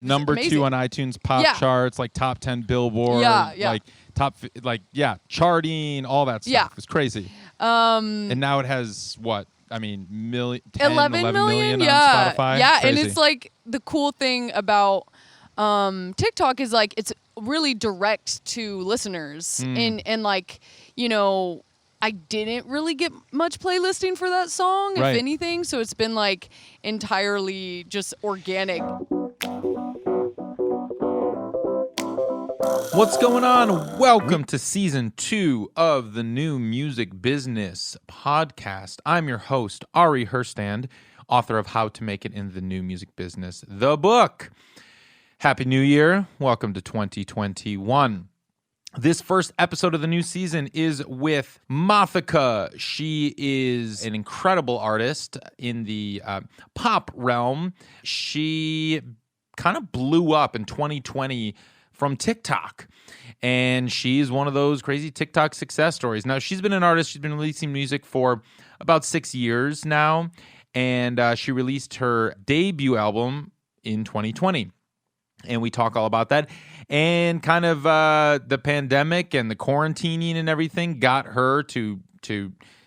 Number amazing. 2 on iTunes pop charts, like top 10 Billboard, like charting, all that stuff. Yeah. It's crazy. And now it has what? I mean, 11 million on Spotify. Yeah, crazy. and it's like the cool thing about TikTok is like it's really direct to listeners, and like, you know, I didn't really get much playlisting for that song, if anything, so it's been like entirely just organic. What's going on? Welcome to season 2 of the New Music Business podcast. I'm your host, Ari Herstand, author of How to Make It in the New Music Business, the book. Happy New Year. Welcome to 2021. This first episode of the new season is with Mothica. She is an incredible artist in the pop realm. She kind of blew up in 2020 from TikTok, and she's one of those crazy TikTok success stories. Now, she's been an artist. She's been releasing music for about 6 years now, and she released her debut album in 2020. And we talk all about that. And kind of the pandemic and the quarantining and everything got her to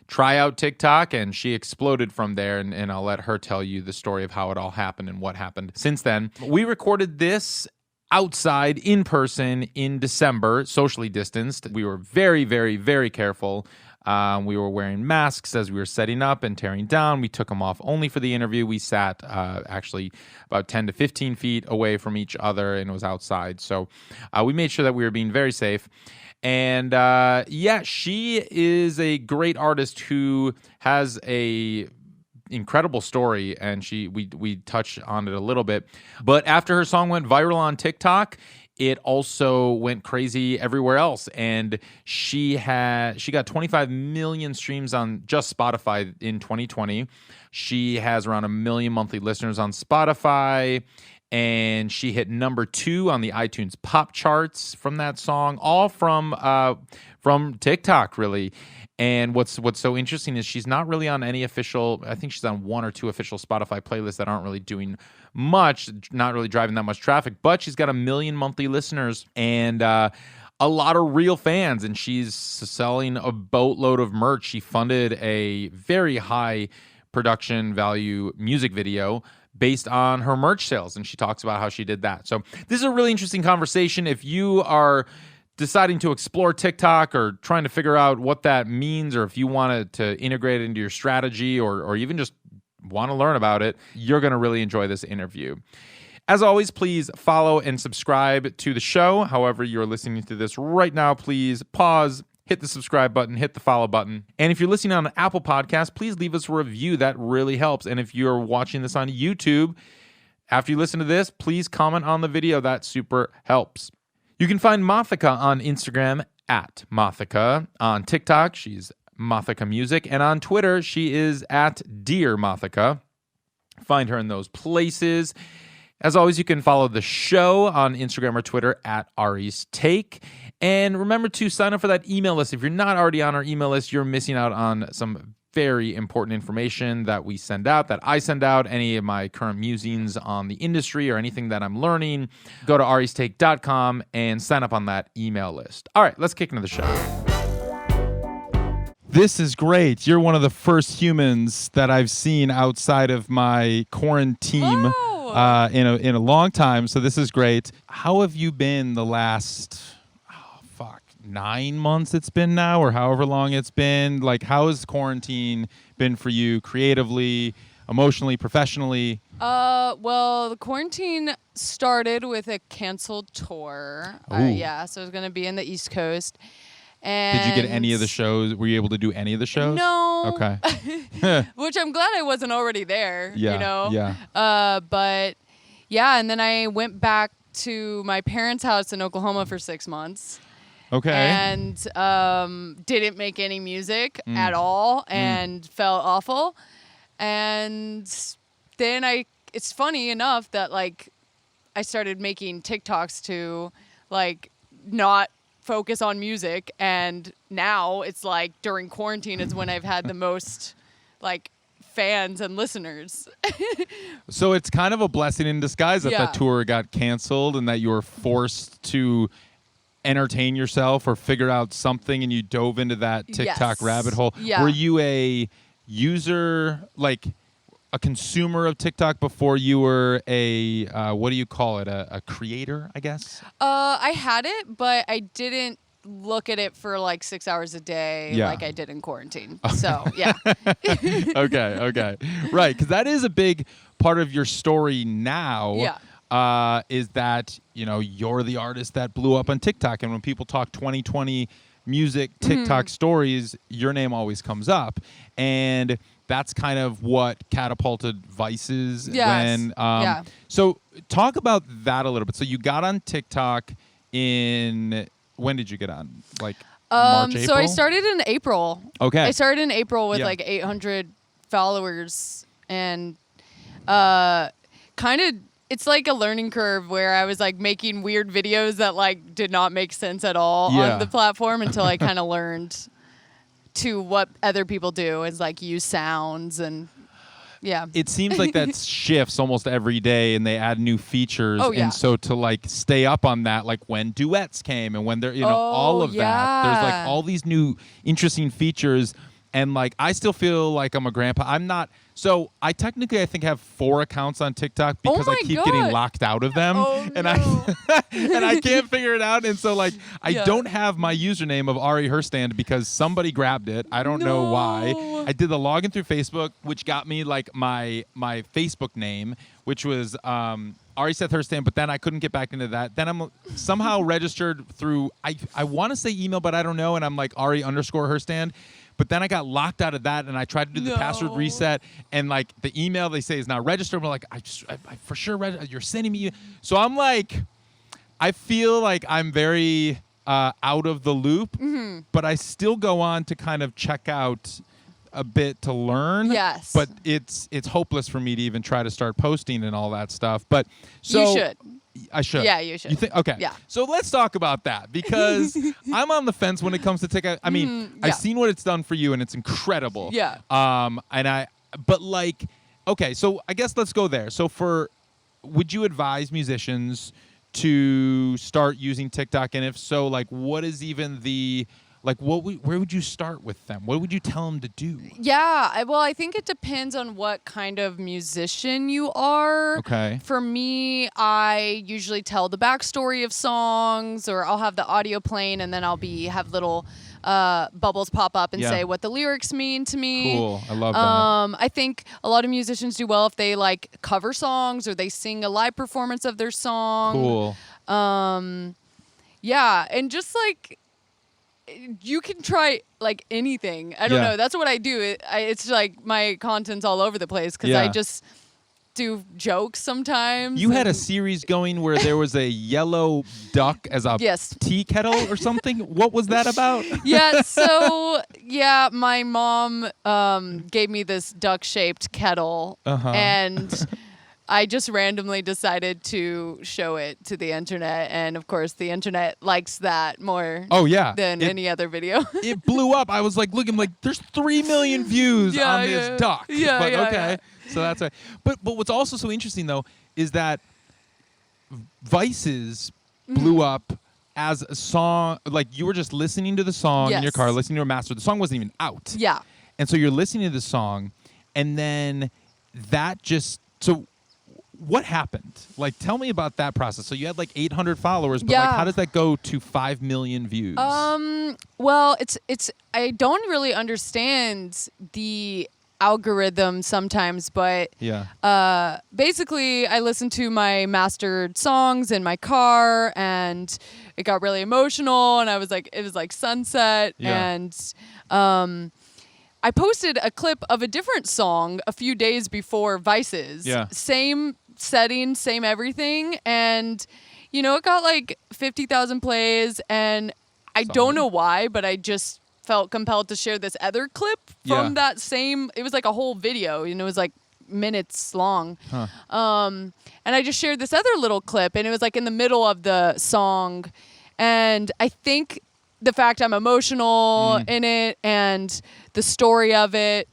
try out TikTok, and she exploded from there. And I'll let her tell you the story of how it all happened and what happened since then. We recorded this outside in person in December, socially distanced. We were very, very, very careful. We were wearing masks as we were setting up and tearing down. We took them off only for the interview. We sat actually about 10 to 15 feet away from each other, and it was outside. So we made sure that we were being very safe. And she is a great artist who has a incredible story, and we touched on it a little bit. But after her song went viral on TikTok, it also went crazy everywhere else, and she got 25 million streams on just Spotify in 2020. She has around 1 million monthly listeners on Spotify, and she hit number 2 on the iTunes pop charts from that song, all from TikTok, really. And what's so interesting is she's not really on any official, I think she's on 1 or 2 official Spotify playlists that aren't really doing much, not really driving that much traffic, but she's got 1 million monthly listeners and a lot of real fans, and she's selling a boatload of merch. She funded a very high production value music video based on her merch sales, and she talks about how she did that. So this is a really interesting conversation. If you are deciding to explore TikTok or trying to figure out what that means, or if you wanted to integrate it into your strategy, or even just want to learn about it, you're going to really enjoy this interview. As always, please follow and subscribe to the show. However you're listening to this right now, please pause, hit the subscribe button, hit the follow button. And if you're listening on Apple Podcasts, please leave us a review. That really helps. And if you're watching this on YouTube, after you listen to this, please comment on the video. That super helps. You can find Mothica on Instagram at Mothica. On TikTok, she's Mothica Music. And on Twitter, she is at Dear Mothica. Find her in those places. As always, you can follow the show on Instagram or Twitter at Ari's Take. And remember to sign up for that email list. If you're not already on our email list, you're missing out on some very important information that we send out, that I send out, any of my current musings on the industry or anything that I'm learning. Go to aristake.com and sign up on that email list. All right, let's kick into the show. This is great. You're one of the first humans that I've seen outside of my quarantine in a long time, so this is great. How have you been the last 9 months it's been now, or however long it's been? Like, how has quarantine been for you creatively, emotionally, professionally? Well, the quarantine started with a canceled tour. So it was going to be in the East Coast. And did you get any of the shows? Were you able to do any of the shows? No. Okay. Which I'm glad I wasn't already there, yeah, you know? Yeah. But yeah, and then I went back to my parents' house in Oklahoma for 6 months. Okay. And didn't make any music at all, and felt awful. And then it's funny enough that like I started making TikToks to like not focus on music, and now it's like during quarantine is when I've had the most like fans and listeners. So it's kind of a blessing in disguise that Yeah. the tour got canceled and that you were forced to entertain yourself or figure out something, and you dove into that TikTok Yes. rabbit hole. Yeah. Were you a user, like a consumer of TikTok before you were a what do you call it? A creator, I guess. I had it, but I didn't look at it for like 6 hours a day Yeah. like I did in quarantine. So, yeah. Okay. Right, because that is a big part of your story now. Yeah. Is that, you're the artist that blew up on TikTok, and when people talk 2020 music TikTok stories, your name always comes up, and that's kind of what catapulted Vice's. Yes. Yeah. So talk about that a little bit. So you got on TikTok when did you get on? Like March, April? So I started in April. Okay. I started in April with Yeah. like 800 followers, and kind of it's like a learning curve where I was like making weird videos that like did not make sense at all Yeah. on the platform until I kind of learned to what other people do is like use sounds and yeah. It seems like that shifts almost every day, and they add new features. Oh, yeah. And so to like stay up on that, like when duets came and when they're, all of that, there's like yeah. all these new interesting features. And like, I still feel like I'm a grandpa. I'm not. So I think have 4 accounts on TikTok because I my keep God. getting locked out of them. Oh, and no. I can't figure it out. And so like, I Yeah. don't have my username of Ari Herstand because somebody grabbed it. I don't know why. No. I did the login through Facebook, which got me like my Facebook name, which was Ari Seth Herstand, but then I couldn't get back into that. Then I'm somehow registered through, I want to say email, but I don't know. And I'm like Ari_Herstand. But then I got locked out of that, and I tried to do the password No. reset, and like the email they say is not registered. We're like, I for sure you're sending me. So I'm like, I feel like I'm very out of the loop, but I still go on to kind of check out a bit to learn. Yes. But it's hopeless for me to even try to start posting and all that stuff. But so You should. I should. Yeah, you should. You think? Okay. Yeah. So let's talk about that because I'm on the fence when it comes to TikTok. I mean, yeah. I've seen what it's done for you, and it's incredible. Yeah. But like, okay, so I guess let's go there. So would you advise musicians to start using TikTok? And if so, like, what is even where would you start with them? What would you tell them to do? Yeah, I think it depends on what kind of musician you are. Okay. For me, I usually tell the backstory of songs, or I'll have the audio playing, and then I'll have little bubbles pop up and Yeah. say what the lyrics mean to me. Cool. I love that. I think a lot of musicians do well if they like cover songs or they sing a live performance of their song. Cool. Yeah, and just like you can try like anything. I don't Yeah. know. That's what I do. It's like my content's all over the place because I Yeah. just do jokes sometimes. You had a and- series going where there was a yellow duck as a Yes. tea kettle or something. What was that about? Yeah, so yeah, my mom gave me this duck-shaped kettle, and I just randomly decided to show it to the internet, and of course, the internet likes that more. Oh yeah, than any other video. It blew up. I was like, looking like there's 3 million views Yeah, on this yeah. duck. Yeah, but yeah, okay, yeah. so that's right. But what's also so interesting though is that Vice's blew up as a song. Like you were just listening to the song in your Yes. car, listening to a master. The song wasn't even out. Yeah. And so you're listening to the song, and then that just so. What happened? Like, tell me about that process. So you had like 800 followers, but like, Yeah. how does that go to 5 million views? Well, it's I don't really understand the algorithm sometimes, but Yeah. basically I listened to my mastered songs in my car, and it got really emotional, and it was like sunset, Yeah. and I posted a clip of a different song a few days before Vice's. Yeah. Same setting, same everything, and it got like 50,000 plays, and I Solid. don't know why, but I just felt compelled to share this other clip from Yeah. that same. It was like a whole video, it was like minutes long. Huh. And I just shared this other little clip, and it was like in the middle of the song, and I think the fact I'm emotional in it and the story of it,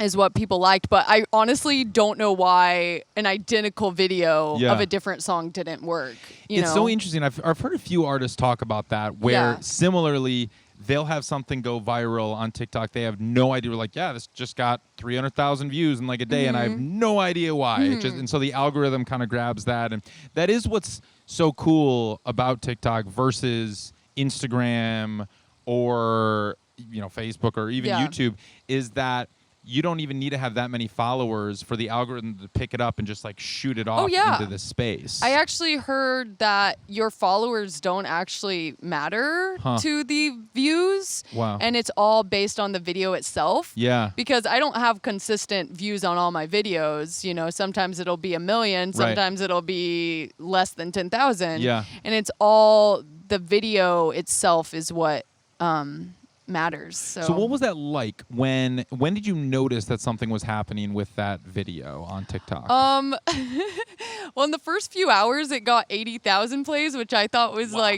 is what people liked. But I honestly don't know why an identical video of a different song didn't work. It's so interesting. I've heard a few artists talk about that where similarly they'll have something go viral on TikTok. They have no idea. We're like, yeah, this just got 300,000 views in like a day, and I have no idea why. And so the algorithm kind of grabs that, and that is what's so cool about TikTok versus Instagram or Facebook or even YouTube, is that you don't even need to have that many followers for the algorithm to pick it up and just like shoot it off into this space. I actually heard that your followers don't actually matter to the views. Wow. And it's all based on the video itself. Yeah. Because I don't have consistent views on all my videos. Sometimes it'll be 1 million, sometimes it'll be less than 10,000. Yeah. And it's all the video itself is what matters. So what was that like when did you notice that something was happening with that video on TikTok? Well, in the first few hours it got 80,000 plays, which I thought was I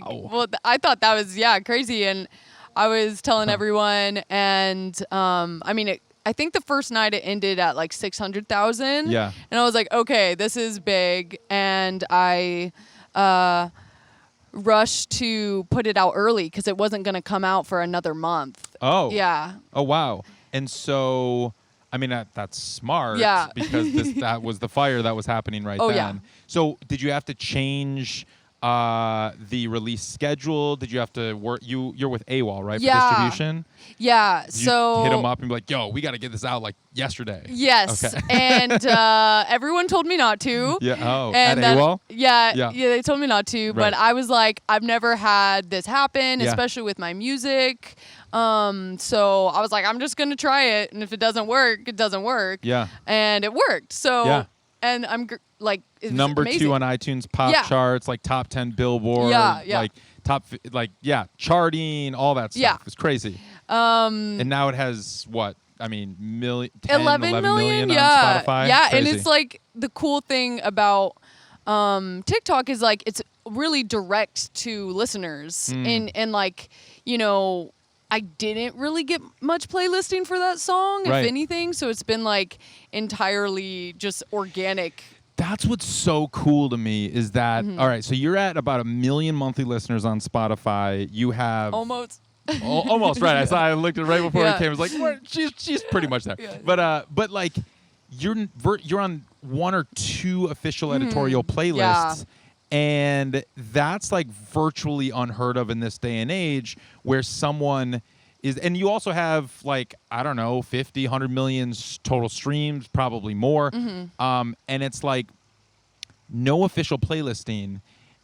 thought that was crazy, and I was telling everyone, and I think the first night it ended at like 600,000. Yeah. And I was like, okay, this is big, and I rushed to put it out early because it wasn't going to come out for another month. Oh. Yeah. Oh, wow. And so, that's smart. Yeah. Because that was the fire that was happening then. Yeah. So did you have to change the release schedule? Did you have to work? You're with AWAL, right? For distribution? Yeah. Did you hit them up and be like, yo, we got to get this out like yesterday? Yes. Okay. And everyone told me not to. Yeah. Oh, and at AWAL? Yeah, they told me not to. Right. But I was like, I've never had this happen, especially with my music. So I was like, I'm just going to try it. And if it doesn't work, it doesn't work. Yeah. And it worked. So, and I'm it was number amazing. 2 on iTunes pop charts, like top 10 Billboard, like charting, all that stuff. Yeah. It's crazy. And now it has what? 11 million on Spotify. Yeah, crazy. and it's like the cool thing about TikTok is like it's really direct to listeners, and I didn't really get much playlisting for that song, if anything. So it's been like entirely just organic. That's what's so cool to me is that, all right, so you're at about 1 million monthly listeners on Spotify. You have... Almost. Almost, right. I looked at it right before it came. I was like, what? She's pretty much there. Yeah. But like, you're on 1 or 2 official editorial playlists. And that's like virtually unheard of in this day and age where someone... And you also have like, I don't know, 50, 100 million total streams, probably more. And it's like no official playlisting.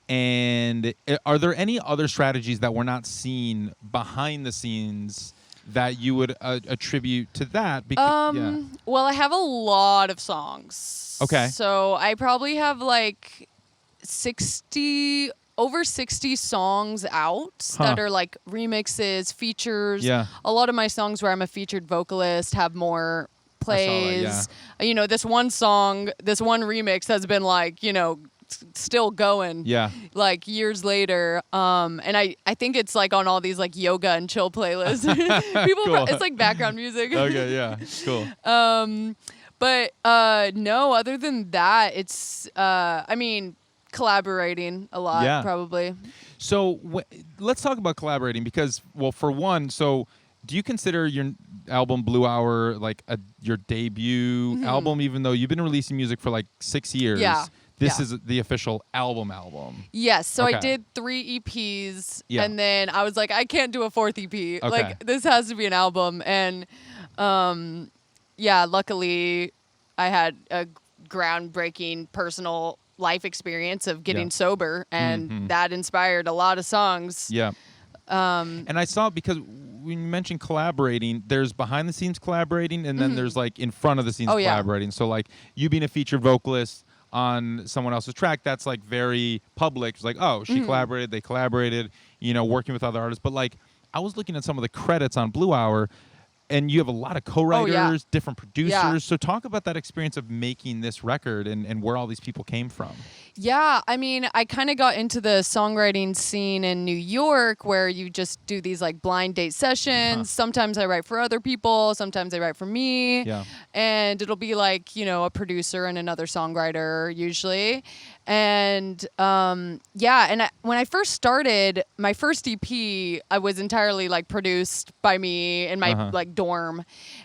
And are there any other strategies that we're not seeing behind the scenes that you would attribute to that? Well, I have a lot of songs. Okay. So I probably have like over 60 songs out that are like remixes, features. Yeah. A lot of my songs where I'm a featured vocalist have more plays. This one song, this one remix has been like, still going. Yeah. Like years later. And I think it's like on all these like yoga and chill playlists. Cool. It's like background music. Okay, yeah. Cool. But no, other than that, it's collaborating a lot, probably. So let's talk about collaborating because, well, for one, so do you consider your album Blue Hour like your debut album, even though you've been releasing music for like 6 years? Yeah. This is the official album. Yes. So I did 3 EPs, and then I was like, I can't do a 4th EP. Okay. Like, this has to be an album. And luckily, I had a groundbreaking personal life experience of getting sober, and that inspired a lot of songs. Yeah. And I saw, because when you mentioned collaborating, there's behind the scenes collaborating, and then there's like in front of the scenes collaborating. So like you being a featured vocalist on someone else's track, that's like very public. It's like, oh, she collaborated, they collaborated, working with other artists. But like I was looking at some of the credits on Blue Hour, and you have a lot of co-writers, different producers. So talk about that experience of making this record and where all these people came from. Yeah, I mean, I kind of got into the songwriting scene in New York where you just do these like blind date sessions. Sometimes I write for other people, sometimes I write for me. Yeah. And it'll be like, a producer and another songwriter usually. And when I first started, my first EP, I was entirely like produced by me in my like dorm.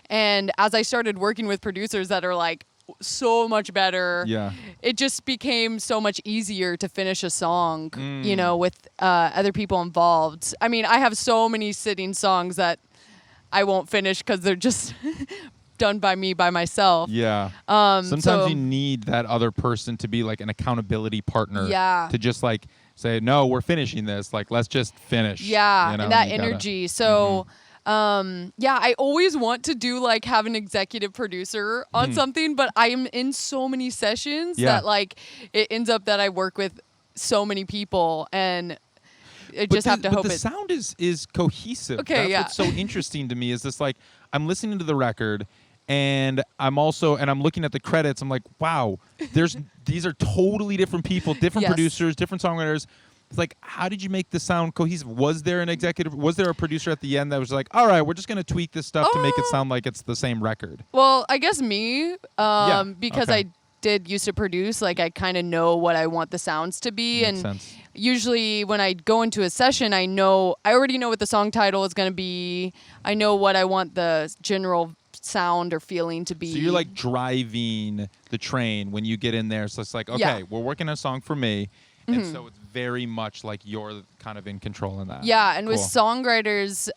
And as I started working with producers that are like so much better, it just became so much easier to finish a song, with other people involved. I mean, I have so many sitting songs that I won't finish because they're just done by me by myself. Yeah. Sometimes you need that other person to be like an accountability partner. Yeah. To just like say, no, we're finishing this. Like, let's just finish. Yeah. And that energy. So. I always want to do like have an executive producer on something, but I am in so many sessions that like it ends up that I work with so many people and I just have to hope the sound is cohesive. Okay, That's what's so interesting to me is this like I'm listening to the record and I'm looking at the credits. I'm like, wow, these are totally different people, different producers, different songwriters. It's like, how did you make the sound cohesive? Was there a producer at the end that was like, all right, we're just going to tweak this stuff to make it sound like it's the same record? Well, I guess me, because I did used to produce, like I kind of know what I want the sounds to be. Makes sense. Usually when I go into a session, I already know what the song title is going to be. I know what I want the general sound or feeling to be. So you're like driving the train when you get in there. So it's like, okay, we're working on a song for me. And so it's very much like you're kind of in control in that. Yeah, and with songwriters,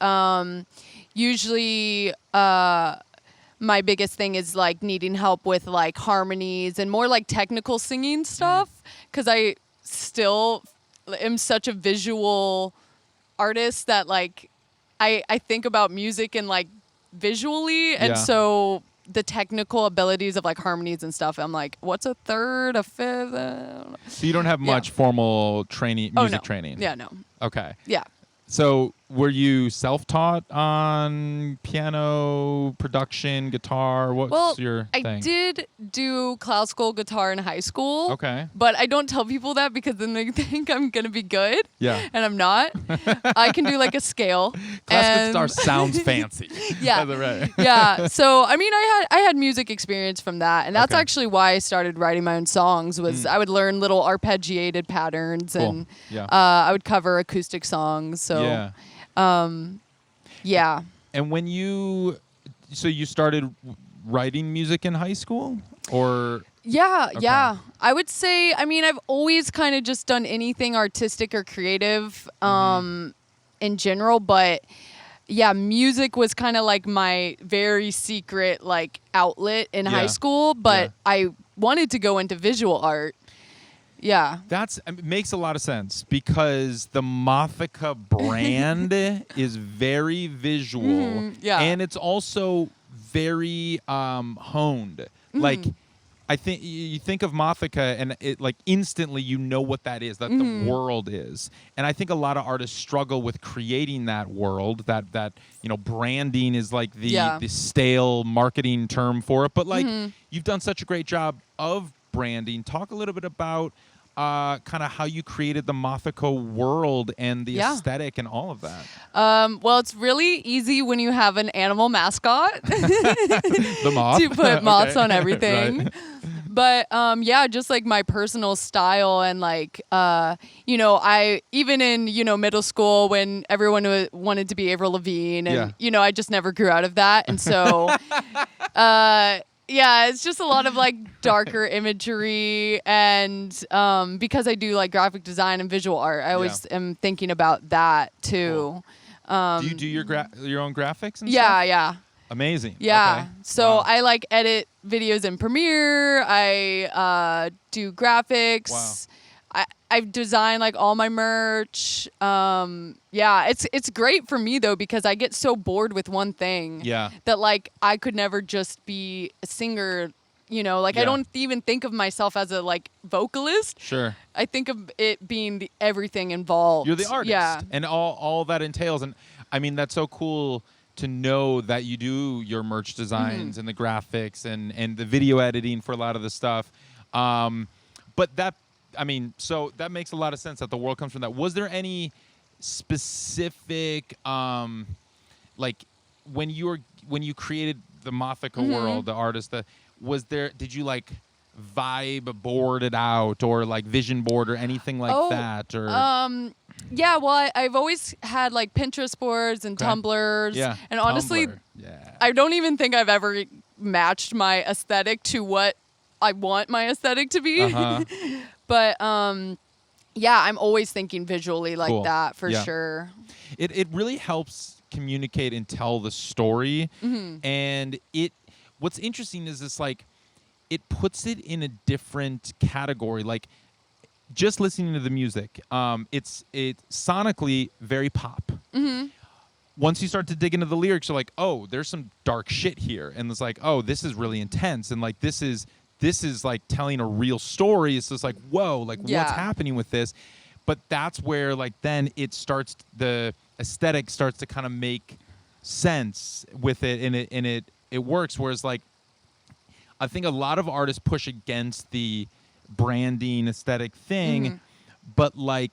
usually my biggest thing is like needing help with like harmonies and more like technical singing stuff because I still am such a visual artist that like I think about music and like visually and so the technical abilities of like harmonies and stuff, I'm like, what's a third, a fifth? So you don't have much formal training, music training? Yeah, no. Okay. Yeah. So were you self-taught on piano, production, guitar? What's your thing? I did do classical guitar in high school. Okay. But I don't tell people that because then they think I'm going to be good. Yeah. And I'm not. I can do like a scale. Classical guitar sounds fancy. Yeah. That's right. Yeah. So, I mean, I had music experience from that. And that's actually why I started writing my own songs was I would learn little arpeggiated patterns and I would cover acoustic songs. So, yeah. And when you started writing music in high school or? Yeah. I would say, I mean, I've always kind of just done anything artistic or creative in general, but yeah, music was kind of like my very secret like outlet in high school, but I wanted to go into visual art. Yeah. It makes a lot of sense because the Mothica brand is very visual. And it's also very honed. Like I think you think of Mothica and it like instantly you know what that is, that the world is. And I think a lot of artists struggle with creating that world, that branding is like the stale marketing term for it. But like you've done such a great job of branding. Talk a little bit about kind of how you created the Mothica world and the aesthetic and all of that. Well, it's really easy when you have an animal mascot the moth. to put moths on everything. Right. But just like my personal style and like I even in middle school when everyone wanted to be Avril Lavigne and I just never grew out of that and so yeah, it's just a lot of like darker imagery and because I do like graphic design and visual art, I always am thinking about that too. Cool. Do you do your own graphics and stuff? Yeah. Amazing. Yeah. Okay. So I like edit videos in Premiere. I do graphics. Wow. I design like all my merch. It's great for me though because I get so bored with one thing. Yeah. That like I could never just be a singer. I don't even think of myself as a like vocalist. Sure. I think of it being everything involved. You're the artist. Yeah. And all that entails. And I mean that's so cool to know that you do your merch designs and the graphics and the video editing for a lot of the stuff. But that I mean, so that makes a lot of sense that the world comes from that. Was there any specific, like, when you created the Mothica world, the artist, did you like vibe board it out or like vision board or anything like that? Or yeah, well, I've always had like Pinterest boards and Tumblrs. Yeah. And honestly, Tumblr. Yeah. I don't even think I've ever matched my aesthetic to what I want my aesthetic to be. But yeah, I'm always thinking visually like that for sure. It really helps communicate and tell the story. And what's interesting is this, like, it puts it in a different category. Like, just listening to the music, it's sonically very pop. Once you start to dig into the lyrics, you're like, oh, there's some dark shit here, and it's like, oh, this is really intense, and like this is like telling a real story. It's just like, whoa, like what's happening with this? But that's where, like, then the aesthetic starts to kind of make sense with it, and it works. Whereas, like, I think a lot of artists push against the branding aesthetic thing, but like,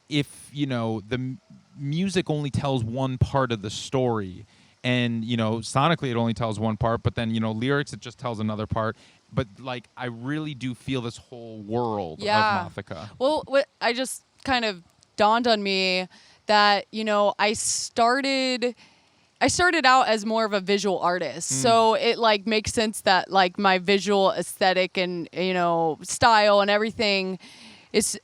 if the music only tells one part of the story, and sonically it only tells one part, but then lyrics it just tells another part. But like, I really do feel this whole world of Mothica. Well, what I just kind of dawned on me that I started out as more of a visual artist. So it like makes sense that like my visual aesthetic and, style and everything is,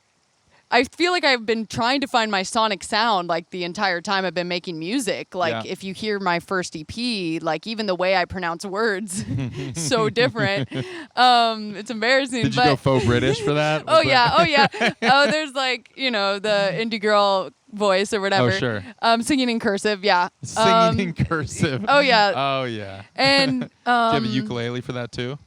I feel like I've been trying to find my sonic sound like the entire time I've been making music. Like if you hear my first EP, like even the way I pronounce words, so different. It's embarrassing. Did you go faux British for that? Oh yeah. Oh, there's like, the indie girl voice or whatever. Oh, sure. Singing in cursive, yeah. Singing in cursive. Oh yeah. Oh yeah. And do you have a ukulele for that too?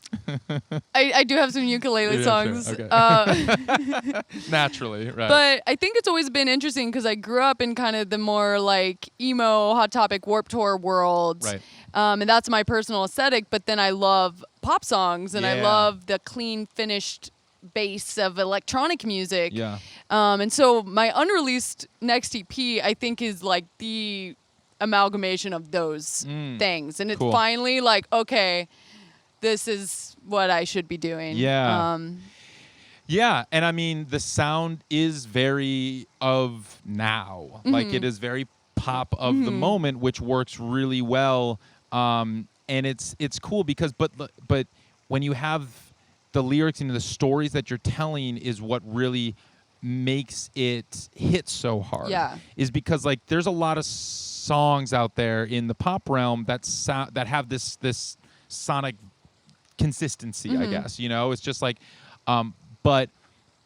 I do have some ukulele songs. Sure. Okay. Naturally, right. But I think it's always been interesting because I grew up in kind of the more like emo, Hot Topic, Warped Tour world. Right. And that's my personal aesthetic. But then I love pop songs and I love the clean, finished bass of electronic music. Yeah. And so my unreleased next EP, I think, is like the amalgamation of those things. And it's finally like, okay, this is what I should be doing. Yeah. Yeah, and I mean, the sound is very of now. Like, it is very pop of the moment, which works really well. And it's cool because, but when you have the lyrics and the stories that you're telling is what really makes it hit so hard. Yeah. Is because, like, there's a lot of songs out there in the pop realm that have this sonic consistency, I guess. It's just like, but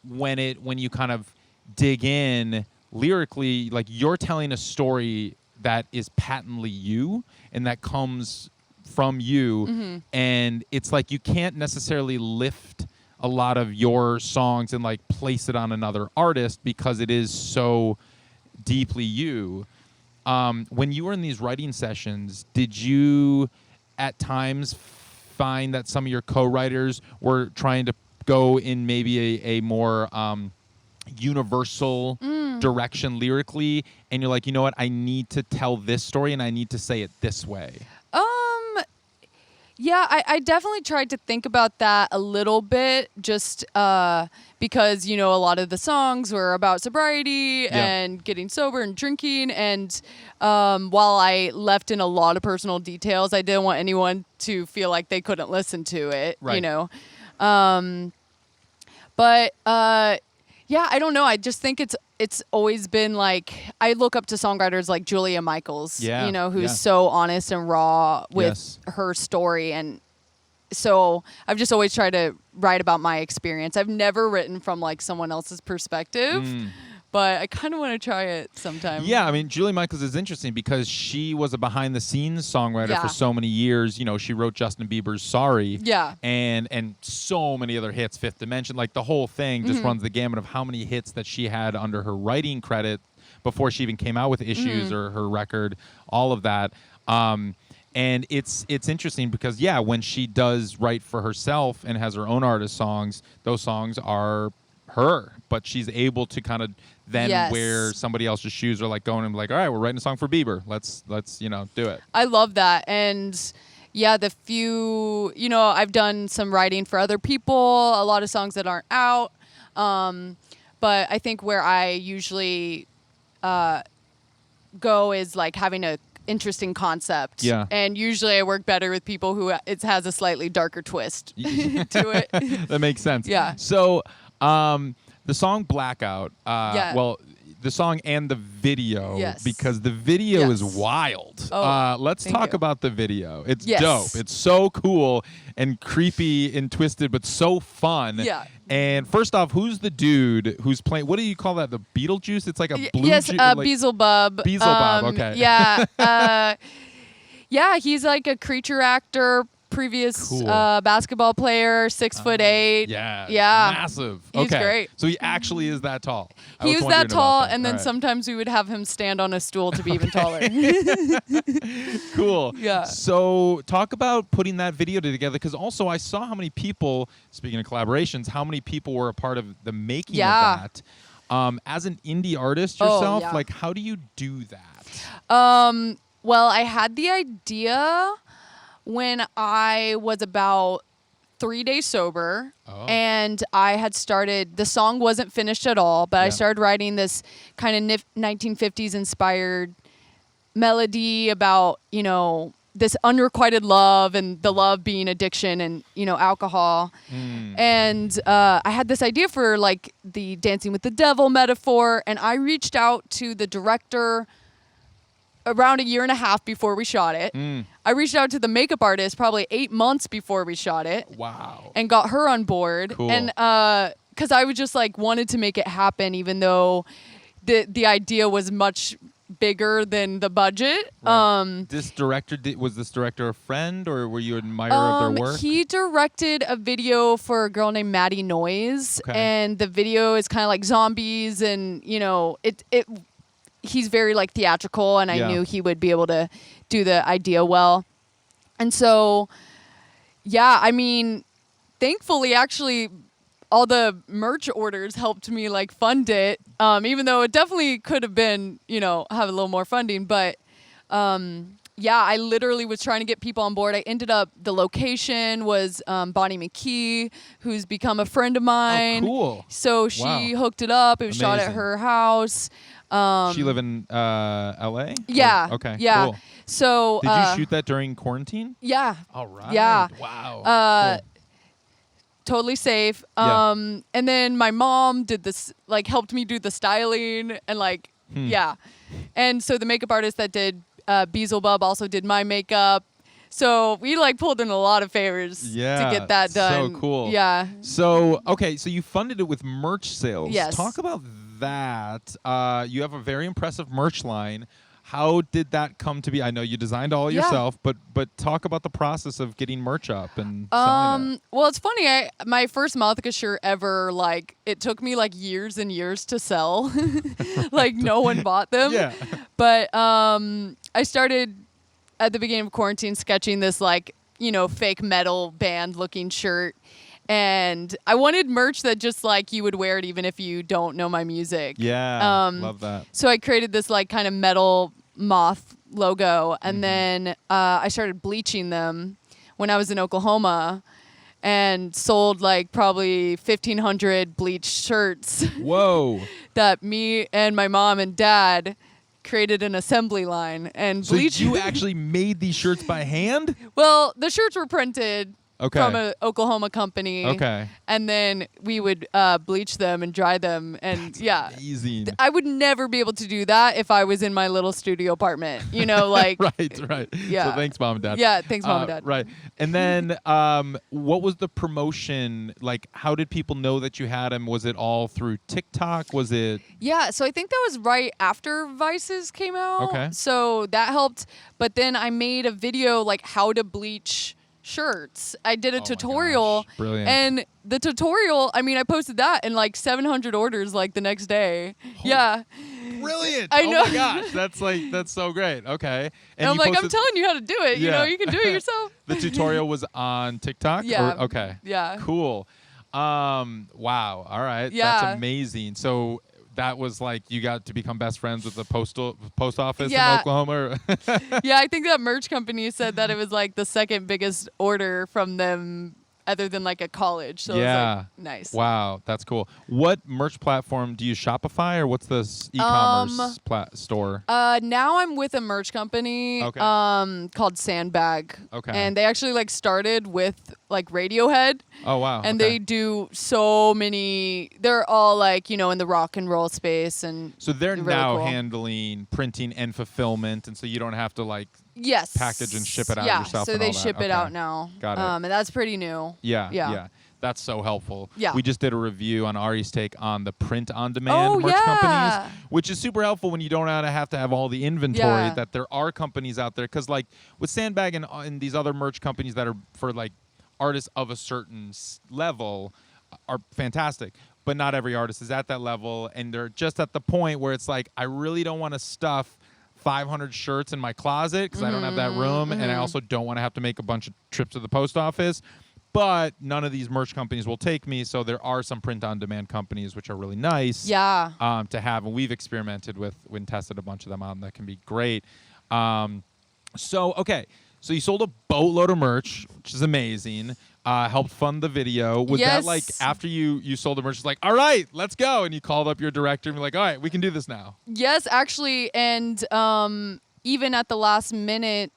when you kind of dig in lyrically, like, you're telling a story that is patently you and that comes from you, and it's like you can't necessarily lift a lot of your songs and like place it on another artist because it is so deeply you. When you were in these writing sessions, did you at times find that some of your co-writers were trying to go in maybe a more universal direction lyrically, and you're like, you know what, I need to tell this story and I need to say it this way? Yeah, I definitely tried to think about that a little bit, just because, a lot of the songs were about sobriety and getting sober and drinking. And while I left in a lot of personal details, I didn't want anyone to feel like they couldn't listen to it, But yeah, I don't know. I just think it's always been like, I look up to songwriters like Julia Michaels, who's so honest and raw with her story. And so I've just always tried to write about my experience. I've never written from like someone else's perspective, but I kind of want to try it sometime. Yeah, I mean, Julia Michaels is interesting because she was a behind-the-scenes songwriter for so many years. She wrote Justin Bieber's "Sorry," and so many other hits. Fifth Dimension, like the whole thing, just runs the gamut of how many hits that she had under her writing credit before she even came out with Issues or her record. All of that, and it's interesting because when she does write for herself and has her own artist songs, those songs are her, but she's able to kind of then Yes. wear somebody else's shoes, or like going and like, all right, we're writing a song for Bieber. Let's do it. I love that. And yeah, the few, I've done some writing for other people, a lot of songs that aren't out. But I think where I usually go is like having a interesting concept. Yeah. And usually I work better with people who it has a slightly darker twist to it. That makes sense. Yeah. So the song Blackout, well, the song and the video, Yes. because the video Yes. is wild. Oh, let's thank talk you. about the video. It's Yes. dope. It's so cool and creepy and twisted, but so fun. Yeah. And first off, who's the dude who's playing? What do you call that? The Beetlejuice? It's like a blue. Yes, Beelzebub. Beelzebub, okay. Yeah. Yeah, he's like a creature actor, previous Cool. basketball player, 6'8". Yeah. Yeah. Massive. He's okay. great. So he actually is that tall. I He was wondering that about tall, that. and then All right. sometimes we would have him stand on a stool to be even taller. Cool. Yeah. So talk about putting that video together, because also I saw how many people, speaking of collaborations, how many people were a part of the making Yeah. of that. As an indie artist Oh, yourself, yeah. like how do you do that? Well, I had the idea when I was about 3 days sober, Oh. and I had started, the song wasn't finished at all, but I Yeah. started writing this kind of 1950s inspired melody about, this unrequited love and the love being addiction and, alcohol. And I had this idea for like the dancing with the devil metaphor, and I reached out to the director around a year and a half before we shot it. I reached out to the makeup artist probably 8 months before we shot it. Wow. And got her on board. Cool. And because I was just like wanted to make it happen, even though the idea was much bigger than the budget. Right. This director, was this director a friend, or were you an admirer of their work? He directed a video for a girl named Maddie Noise, Okay. and the video is kind of like zombies, and he's very like theatrical, and I Yeah. knew he would be able to do the idea well. And so, yeah, I mean, thankfully, actually, all the merch orders helped me like fund it, even though it definitely could have been, have a little more funding. But yeah, I literally was trying to get people on board. I ended up, the location was Bonnie McKee, who's become a friend of mine. Oh, cool. So she Wow. hooked it up. It was shot at Amazing. her house. She live in L.A.? Yeah. Or- okay. Yeah. Cool. So Did you shoot that during quarantine? Yeah. All right. Yeah. Wow. Cool. Totally safe. Yeah. And then my mom did this, like helped me do the styling and like, yeah. And so the makeup artist that did Beelzebub also did my makeup. So we like pulled in a lot of favors to get that done. So cool. Yeah. So, okay, so you funded it with merch sales. Yes. Talk about that. You have a very impressive merch line. How did that come to be? I know you designed all Yeah. yourself, but talk about the process of getting merch up and selling it. Well, it's funny. My first Mothica shirt ever, like, it took me like years and years to sell. Like, no one bought them. Yeah. But I started at the beginning of quarantine sketching this, like, fake metal band looking shirt. And I wanted merch that just like you would wear it even if you don't know my music. Yeah. Love that. So I created this like kind of metal moth logo, and then I started bleaching them when I was in Oklahoma, and sold like probably 1,500 bleached shirts Whoa. that me and my mom and dad created an assembly line and So bleached. you actually made these shirts by hand? Well, the shirts were printed. Okay. From an Oklahoma company. Okay. And then we would bleach them and dry them. And yeah. Easy. I would never be able to do that if I was in my little studio apartment. Like. Right. Yeah. So thanks, Mom and Dad. Yeah, thanks, Mom and Dad. Right. And then what was the promotion? Like, how did people know that you had them? Was it all through TikTok? Was it? Yeah, so I think that was right after Vices came out. Okay. So that helped. But then I made a video like how to bleach shirts. I did a tutorial. Gosh. Brilliant. And the tutorial, I mean, I posted that and like 700 orders like the next day. Yeah. Brilliant. I know. Oh my gosh. That's so great. Okay. And I'm you like, I'm posted- telling you how to do it. Yeah. You can do it yourself. The tutorial was on TikTok? Yeah. Okay. Yeah. Cool. Wow. All right. Yeah. That's amazing. So that was like you got to become best friends with the post office Yeah. in Oklahoma. Yeah, I think that merch company said that it was like the second biggest order from them other than like a college. So it was like nice. Wow, that's cool. What merch platform do you use? Shopify or what's this e-commerce store? Now I'm with a merch company called Sandbag. Okay. And they actually like started with like Radiohead. Oh wow. And they do so many. They're all like, you know, in the rock and roll space, and so they're really now cool. handling printing and fulfillment, and so you don't have to like package and ship it out yourself. Yeah, so they ship it out now. Got it. And that's pretty new. Yeah. That's so helpful. Yeah. We just did a review on Ari's take on the print-on-demand merch companies, which is super helpful when you don't have to have all the inventory, that there are companies out there. Because like with Sandbag and these other merch companies that are for like artists of a certain level are fantastic. But not every artist is at that level. And they're just at the point where it's like, I really don't want to stuff 500 shirts in my closet because I don't have that room. And I also don't want to have to make a bunch of trips to the post office. But none of these merch companies will take me, so there are some print-on-demand companies which are really nice to have, and we've experimented with and tested a bunch of them out, and that can be great. So you sold a boatload of merch, which is amazing. Helped fund the video. Was that like after you sold the merch, it's like, all right, let's go, and you called up your director and you're like, all right, we can do this now? Yes, actually, and even at the last minute,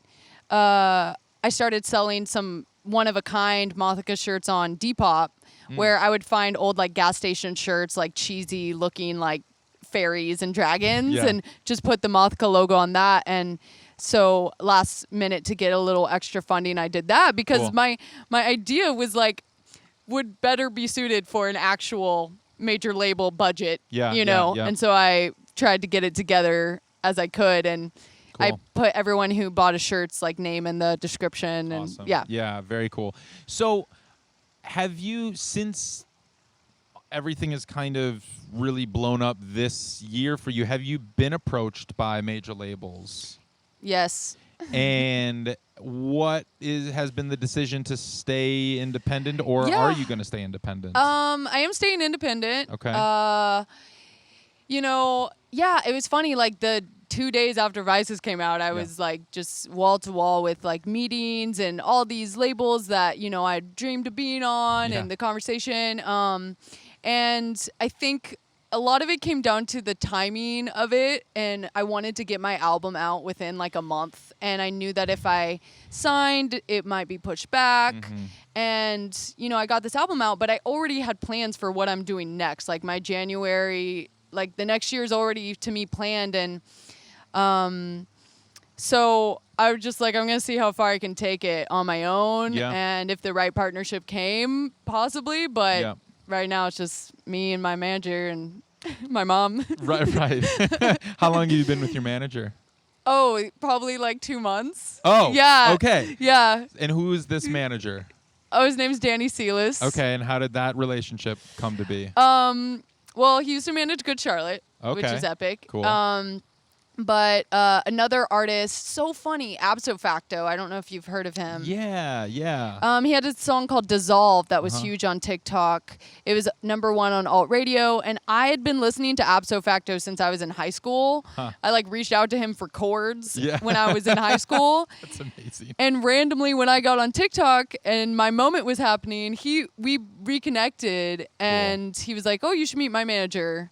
I started selling some one-of-a-kind Mothica shirts on Depop, where I would find old like gas station shirts, like cheesy looking like fairies and dragons, and just put the Mothica logo on that. And so last minute to get a little extra funding, I did that because my idea was like would better be suited for an actual major label budget, you know. And so I tried to get it together as I could, and I put everyone who bought a shirt's like name in the description. Awesome. And yeah, very cool. So have you, since everything is kind of really blown up this year for you, have you been approached by major labels? Yes. And what has been the decision to stay independent, or are you going to stay independent? I am staying independent. Okay. You know, it was funny, like the 2 days after Vices came out, I was like just wall to wall with like meetings and all these labels that, you know, I dreamed of being on and the conversation. And I think a lot of it came down to the timing of it, and I wanted to get my album out within like a month, and I knew that if I signed, it might be pushed back. And, you know, I got this album out, but I already had plans for what I'm doing next. Like my January, like the next year is already to me planned, and so I was just like, I'm going to see how far I can take it on my own. And if the right partnership came, possibly. But right now it's just me and my manager and my mom. Right. How long have you been with your manager? Oh, probably like 2 months. Oh, yeah. Okay. Yeah. And who is this manager? Oh, his name's Danny Sealis. Okay, and how did that relationship come to be? Well, he used to manage Good Charlotte, which is epic. Cool. But another artist, so funny, Abso Facto. I don't know if you've heard of him. Yeah. He had a song called Dissolve that was huge on TikTok. It was #1 on alt radio, and I had been listening to Abso Facto since I was in high school. I like reached out to him for chords when I was in high school. That's amazing. And randomly, when I got on TikTok and my moment was happening, we reconnected, and he was like, "Oh, you should meet my manager."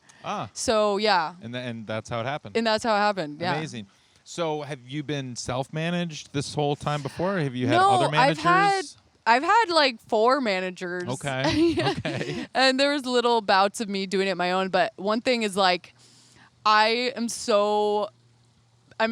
So and that's how it happened. And that's how it happened. Yeah. Amazing. So have you been self-managed this whole time before? Or have you had other managers? I've had like 4 managers. Okay. Okay. And there was little bouts of me doing it my own. But one thing is like, I'm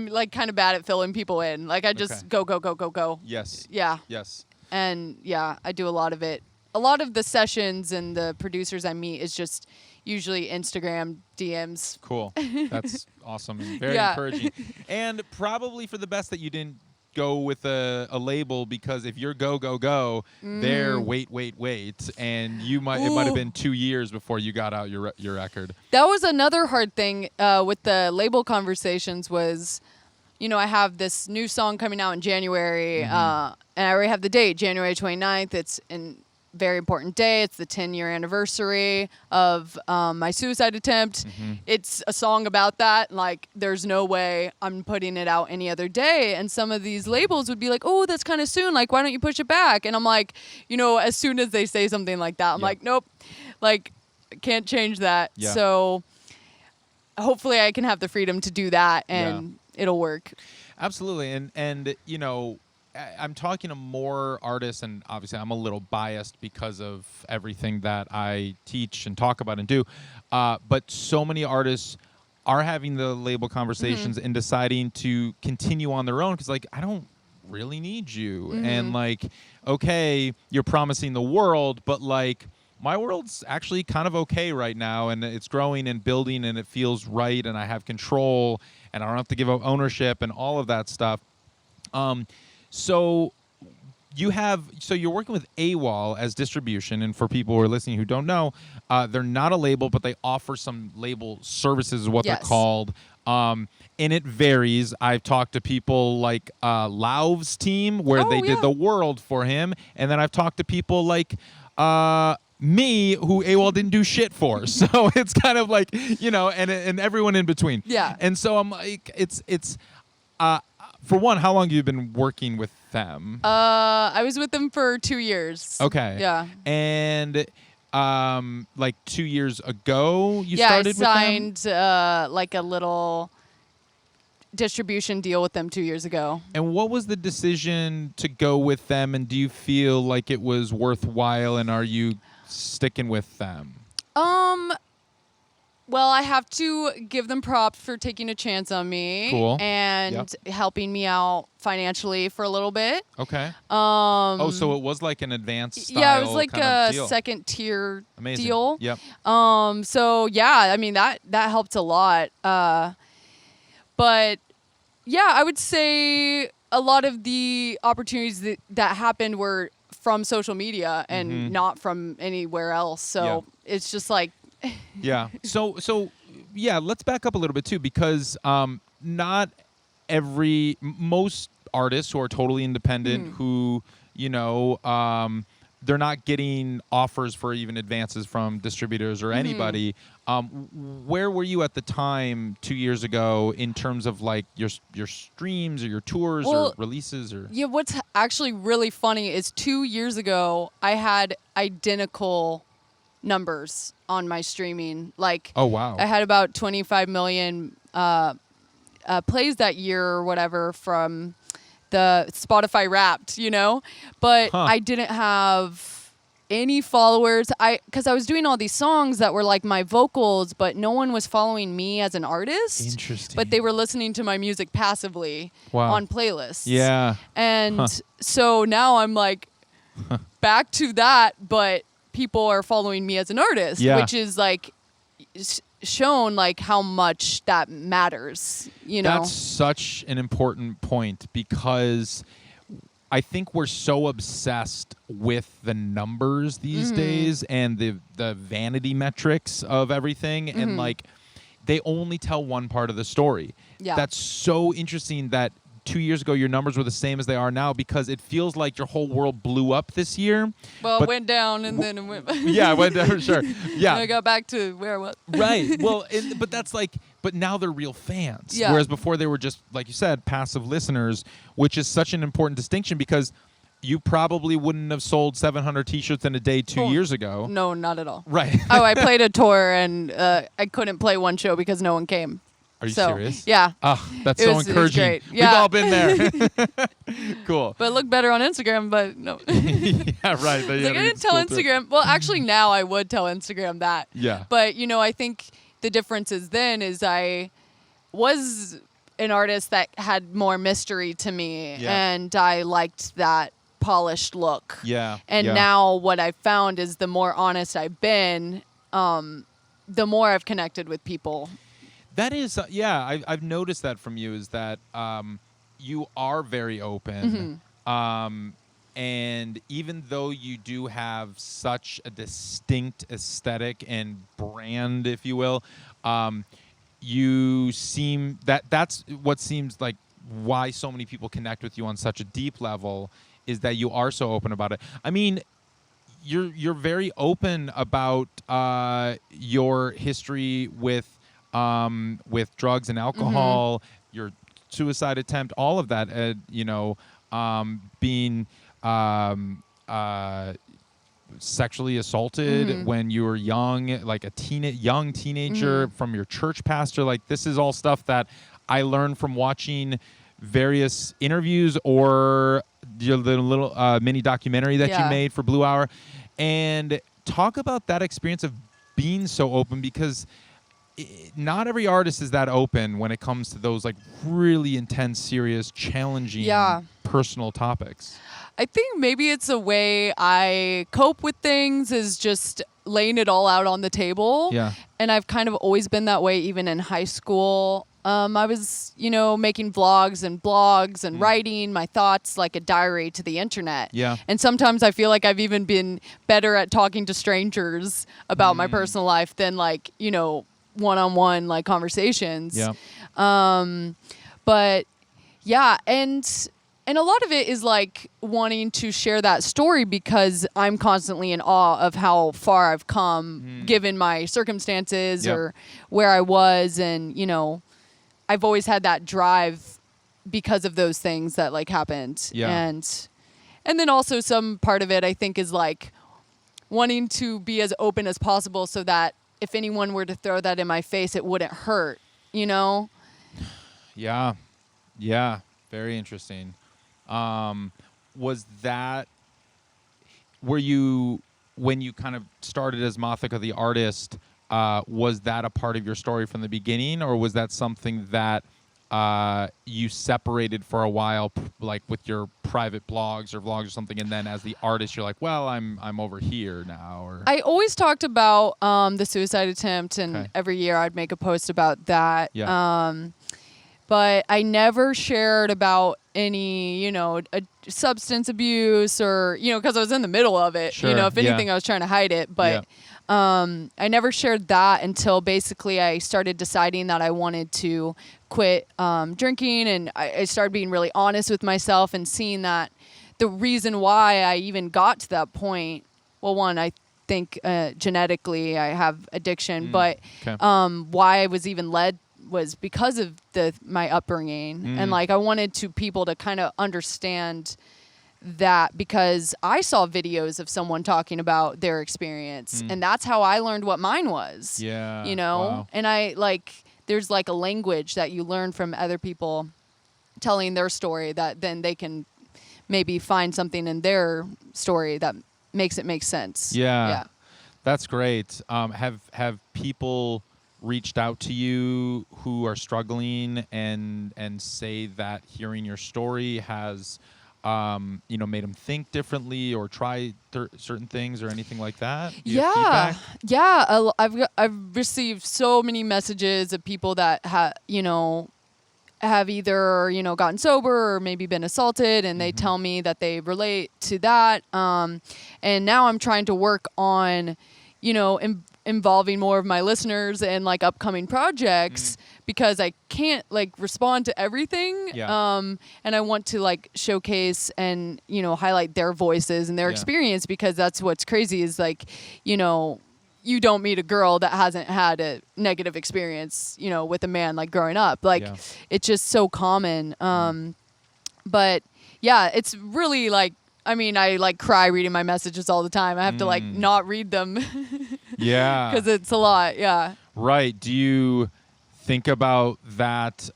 like kind of bad at filling people in. Like I just go. Yes. Yeah. Yes. And I do a lot of it. A lot of the sessions and the producers I meet is just usually Instagram DMs. Cool. That's awesome and very encouraging. And probably for the best that you didn't go with a label, because if you're go, they're wait, and it might have been 2 years before you got out your record. That was another hard thing with the label conversations was, you know, I have this new song coming out in January, and I already have the date, January 29th. It's in very important day. It's the 10-year anniversary of my suicide attempt. It's a song about that. Like, there's no way I'm putting it out any other day. And some of these labels would be like, oh, that's kind of soon. Like, why don't you push it back? And I'm like, as soon as they say something like that, I'm like, nope, like, can't change that. Yeah. So hopefully I can have the freedom to do that and it'll work. Absolutely. And I'm talking to more artists, and obviously I'm a little biased because of everything that I teach and talk about and do. But so many artists are having the label conversations and deciding to continue on their own because, like, I don't really need you. And, like, okay, you're promising the world, but, like, my world's actually kind of okay right now, and it's growing and building, and it feels right, and I have control, and I don't have to give up ownership and all of that stuff. So you're working with AWAL as distribution, and for people who are listening who don't know, they're not a label, but they offer some label services, is what they're called. And it varies. I've talked to people like Lauv's team, where they did the world for him, and then I've talked to people like me, who AWAL didn't do shit for. So it's kind of like, and everyone in between. Yeah. And so I'm like, it's for one, how long have you been working with them? I was with them for 2 years. Okay. Yeah. And like 2 years ago, you started with them? Yeah, I signed like a little distribution deal with them 2 years ago. And what was the decision to go with them? And do you feel like it was worthwhile? And are you sticking with them? Well, I have to give them props for taking a chance on me. Cool. And helping me out financially for a little bit. Okay. So it was like an advanced style. Yeah, it was like kind of a second tier Amazing. deal. Yep. So yeah, I mean that helped a lot. But yeah, I would say a lot of the opportunities that happened were from social media and not from anywhere else. So it's just like yeah. So yeah, let's back up a little bit too, because not most artists who are totally independent who, they're not getting offers for even advances from distributors or anybody. Where were you at the time 2 years ago in terms of like your streams or your tours or releases or? Yeah, what's actually really funny is 2 years ago I had identical numbers on my streaming. Like, oh wow, I had about 25 million plays that year or whatever from the Spotify Wrapped, but I didn't have any followers. Because I was doing all these songs that were like my vocals, but no one was following me as an artist. Interesting. But they were listening to my music passively on playlists. Yeah. And so now I'm like back to that, but people are following me as an artist, which is like shown like how much that matters, That's such an important point, because I think we're so obsessed with the numbers these days and the vanity metrics of everything, and like they only tell one part of the story. Yeah. That's so interesting that 2 years ago your numbers were the same as they are now, because it feels like your whole world blew up this year. Well, it went down and then it went yeah, it went down, sure. Yeah. I got back to where I was. Right. Well, but that's like, but now they're real fans. Yeah. Whereas before they were just, like you said, passive listeners, which is such an important distinction, because you probably wouldn't have sold 700 t-shirts in a day 2 years ago. No, not at all. Right. I played a tour and I couldn't play one show because no one came. Are you serious? Yeah. Oh, that's so encouraging. Great. Yeah. We've all been there. Cool. But it looked better on Instagram, but no. Yeah, right. But I didn't tell Instagram. Well, actually now I would tell Instagram that. Yeah. But, I think the difference is I was an artist that had more mystery to me, and I liked that polished look. Yeah. And now what I've found is the more honest I've been, the more I've connected with people. That is, I've noticed that from you, is that you are very open. And even though you do have such a distinct aesthetic and brand, if you will, you seem, that's what seems like why so many people connect with you on such a deep level, is that you are so open about it. I mean, you're very open about your history with drugs and alcohol, your suicide attempt, all of that. Being sexually assaulted when you were young, like a young teenager from your church pastor. Like, this is all stuff that I learned from watching various interviews or your little mini documentary that you made for Blue Hour. And talk about that experience of being so open, because not every artist is that open when it comes to those like really intense, serious, challenging, personal topics. I think maybe it's a way I cope with things, is just laying it all out on the table. Yeah. And I've kind of always been that way, even in high school. I was, making vlogs and blogs and writing my thoughts like a diary to the internet. Yeah. And sometimes I feel like I've even been better at talking to strangers about my personal life than like, one-on-one like conversations. Yeah. But yeah, and a lot of it is like wanting to share that story because I'm constantly in awe of how far I've come given my circumstances or where I was. And, I've always had that drive because of those things that like happened. Yeah. And then also some part of it I think is like wanting to be as open as possible so that if anyone were to throw that in my face, it wouldn't hurt, Yeah. Yeah. Very interesting. Was that, when you kind of started as Mothica the artist, was that a part of your story from the beginning, or was that something that you separated for a while, like with your private blogs or vlogs or something, and then as the artist you're like, well, I'm over here now? Or I always talked about the suicide attempt, and every year I'd make a post about that. Yeah. But I never shared about any, substance abuse or, because I was in the middle of it. Sure. If anything, I was trying to hide it. But I never shared that until basically I started deciding that I wanted to quit drinking. And I started being really honest with myself and seeing that the reason why I even got to that point, well, one, I think genetically I have addiction, but why I was even led was because of my upbringing. And like I wanted people to kind of understand that, because I saw videos of someone talking about their experience and that's how I learned what mine was. Yeah. Wow. And there's like a language that you learn from other people telling their story that then they can maybe find something in their story that makes it make sense. Yeah. That's great. Have people reached out to you who are struggling and say that hearing your story has made them think differently or try certain things or anything like that? Do you have feedback? Yeah. I've received so many messages of people that have either gotten sober or maybe been assaulted, and they tell me that they relate to that. And now I'm trying to work on involving more of my listeners and like upcoming projects because I can't like respond to everything. Yeah. And I want to like showcase and, highlight their voices and their experience, because that's what's crazy is like, you don't meet a girl that hasn't had a negative experience, with a man like growing up. Like it's just so common. But yeah, it's really like, I like cry reading my messages all the time. I have to like not read them. Yeah. Because it's a lot. Yeah. Right. Do you think about that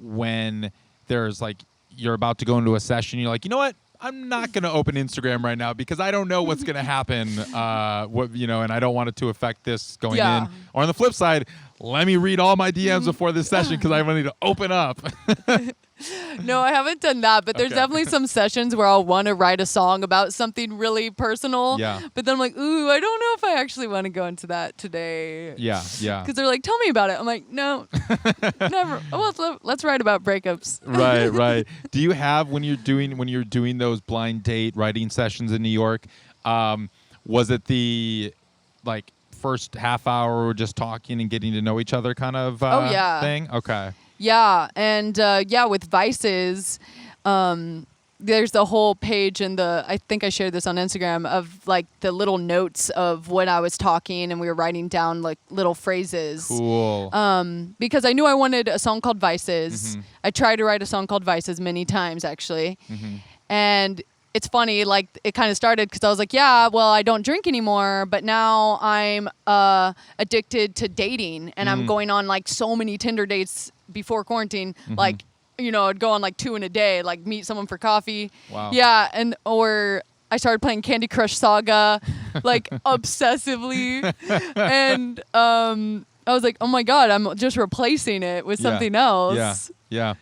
when there's like, you're about to go into a session, you're like, you know what? I'm not going to open Instagram right now because I don't know what's going to happen, and I don't want it to affect this going in. Or on the flip side, let me read all my DMs before this session because I need to open up. No, I haven't done that, but there's definitely some sessions where I'll want to write a song about something really personal. Yeah. But then I'm like, ooh, I don't know if I actually want to go into that today. Yeah. Because they're like, tell me about it. I'm like, no, never. Well, let's write about breakups. Right. Do you have, when you're doing those blind date writing sessions in New York, was it the like first half hour just talking and getting to know each other kind of thing? Okay. Yeah, and with Vices, there's the whole page in I think I shared this on Instagram of like the little notes of when I was talking and we were writing down like little phrases. Cool. Because I knew I wanted a song called Vices. I tried to write a song called Vices many times actually. And it's funny, like it kind of started because I was like, yeah, well, I don't drink anymore, but now I'm addicted to dating and I'm going on like so many Tinder dates before quarantine, like, you know, I'd go on like 2 in a day, like meet someone for coffee. Wow. Yeah, or I started playing Candy Crush Saga, like obsessively, and I was like, oh my God, I'm just replacing it with something else. Yeah.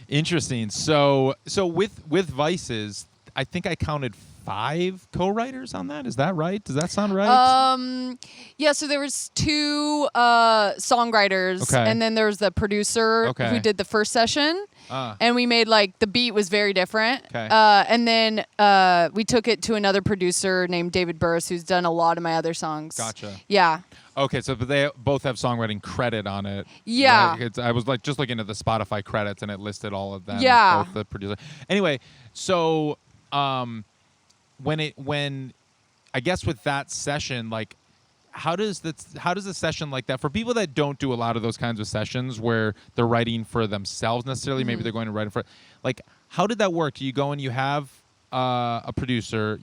Interesting. So with Vices, I think I counted 5 co-writers on that. Is that right? Does that sound right? Yeah, so there was 2 songwriters, and then there was the producer who did the first session, and we made like the beat was very different. And then we took it to another producer named David Burris, who's done a lot of my other songs. Gotcha. Yeah. Okay, so but they both have songwriting credit on it. Yeah. Right? I was like just looking at the Spotify credits, and it listed all of them. Yeah. Both the producer. Anyway, so when I guess with that session, like how does a session like that, for people that don't do a lot of those kinds of sessions where they're writing for themselves necessarily, maybe they're going to write for, like, how did that work? Do you go and you have a producer?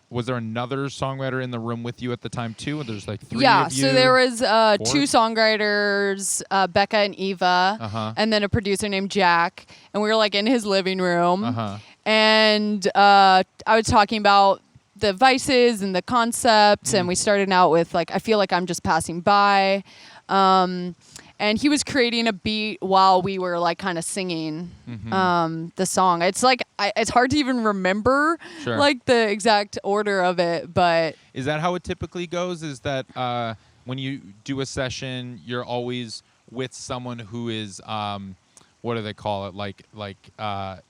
Was there another songwriter in the room with you at the time too? There's like 3 of you? So there was 2 4? songwriters, Becca and Eva, and then a producer named Jack, and we were like in his living room, and I was talking about the vices and the concepts, and we started out with like, I feel like I'm just passing by, and he was creating a beat while we were like kind of singing the song. It's like it's hard to even remember like the exact order of it, but is that how it typically goes? Is that when you do a session, you're always with someone who is what do they call it? Like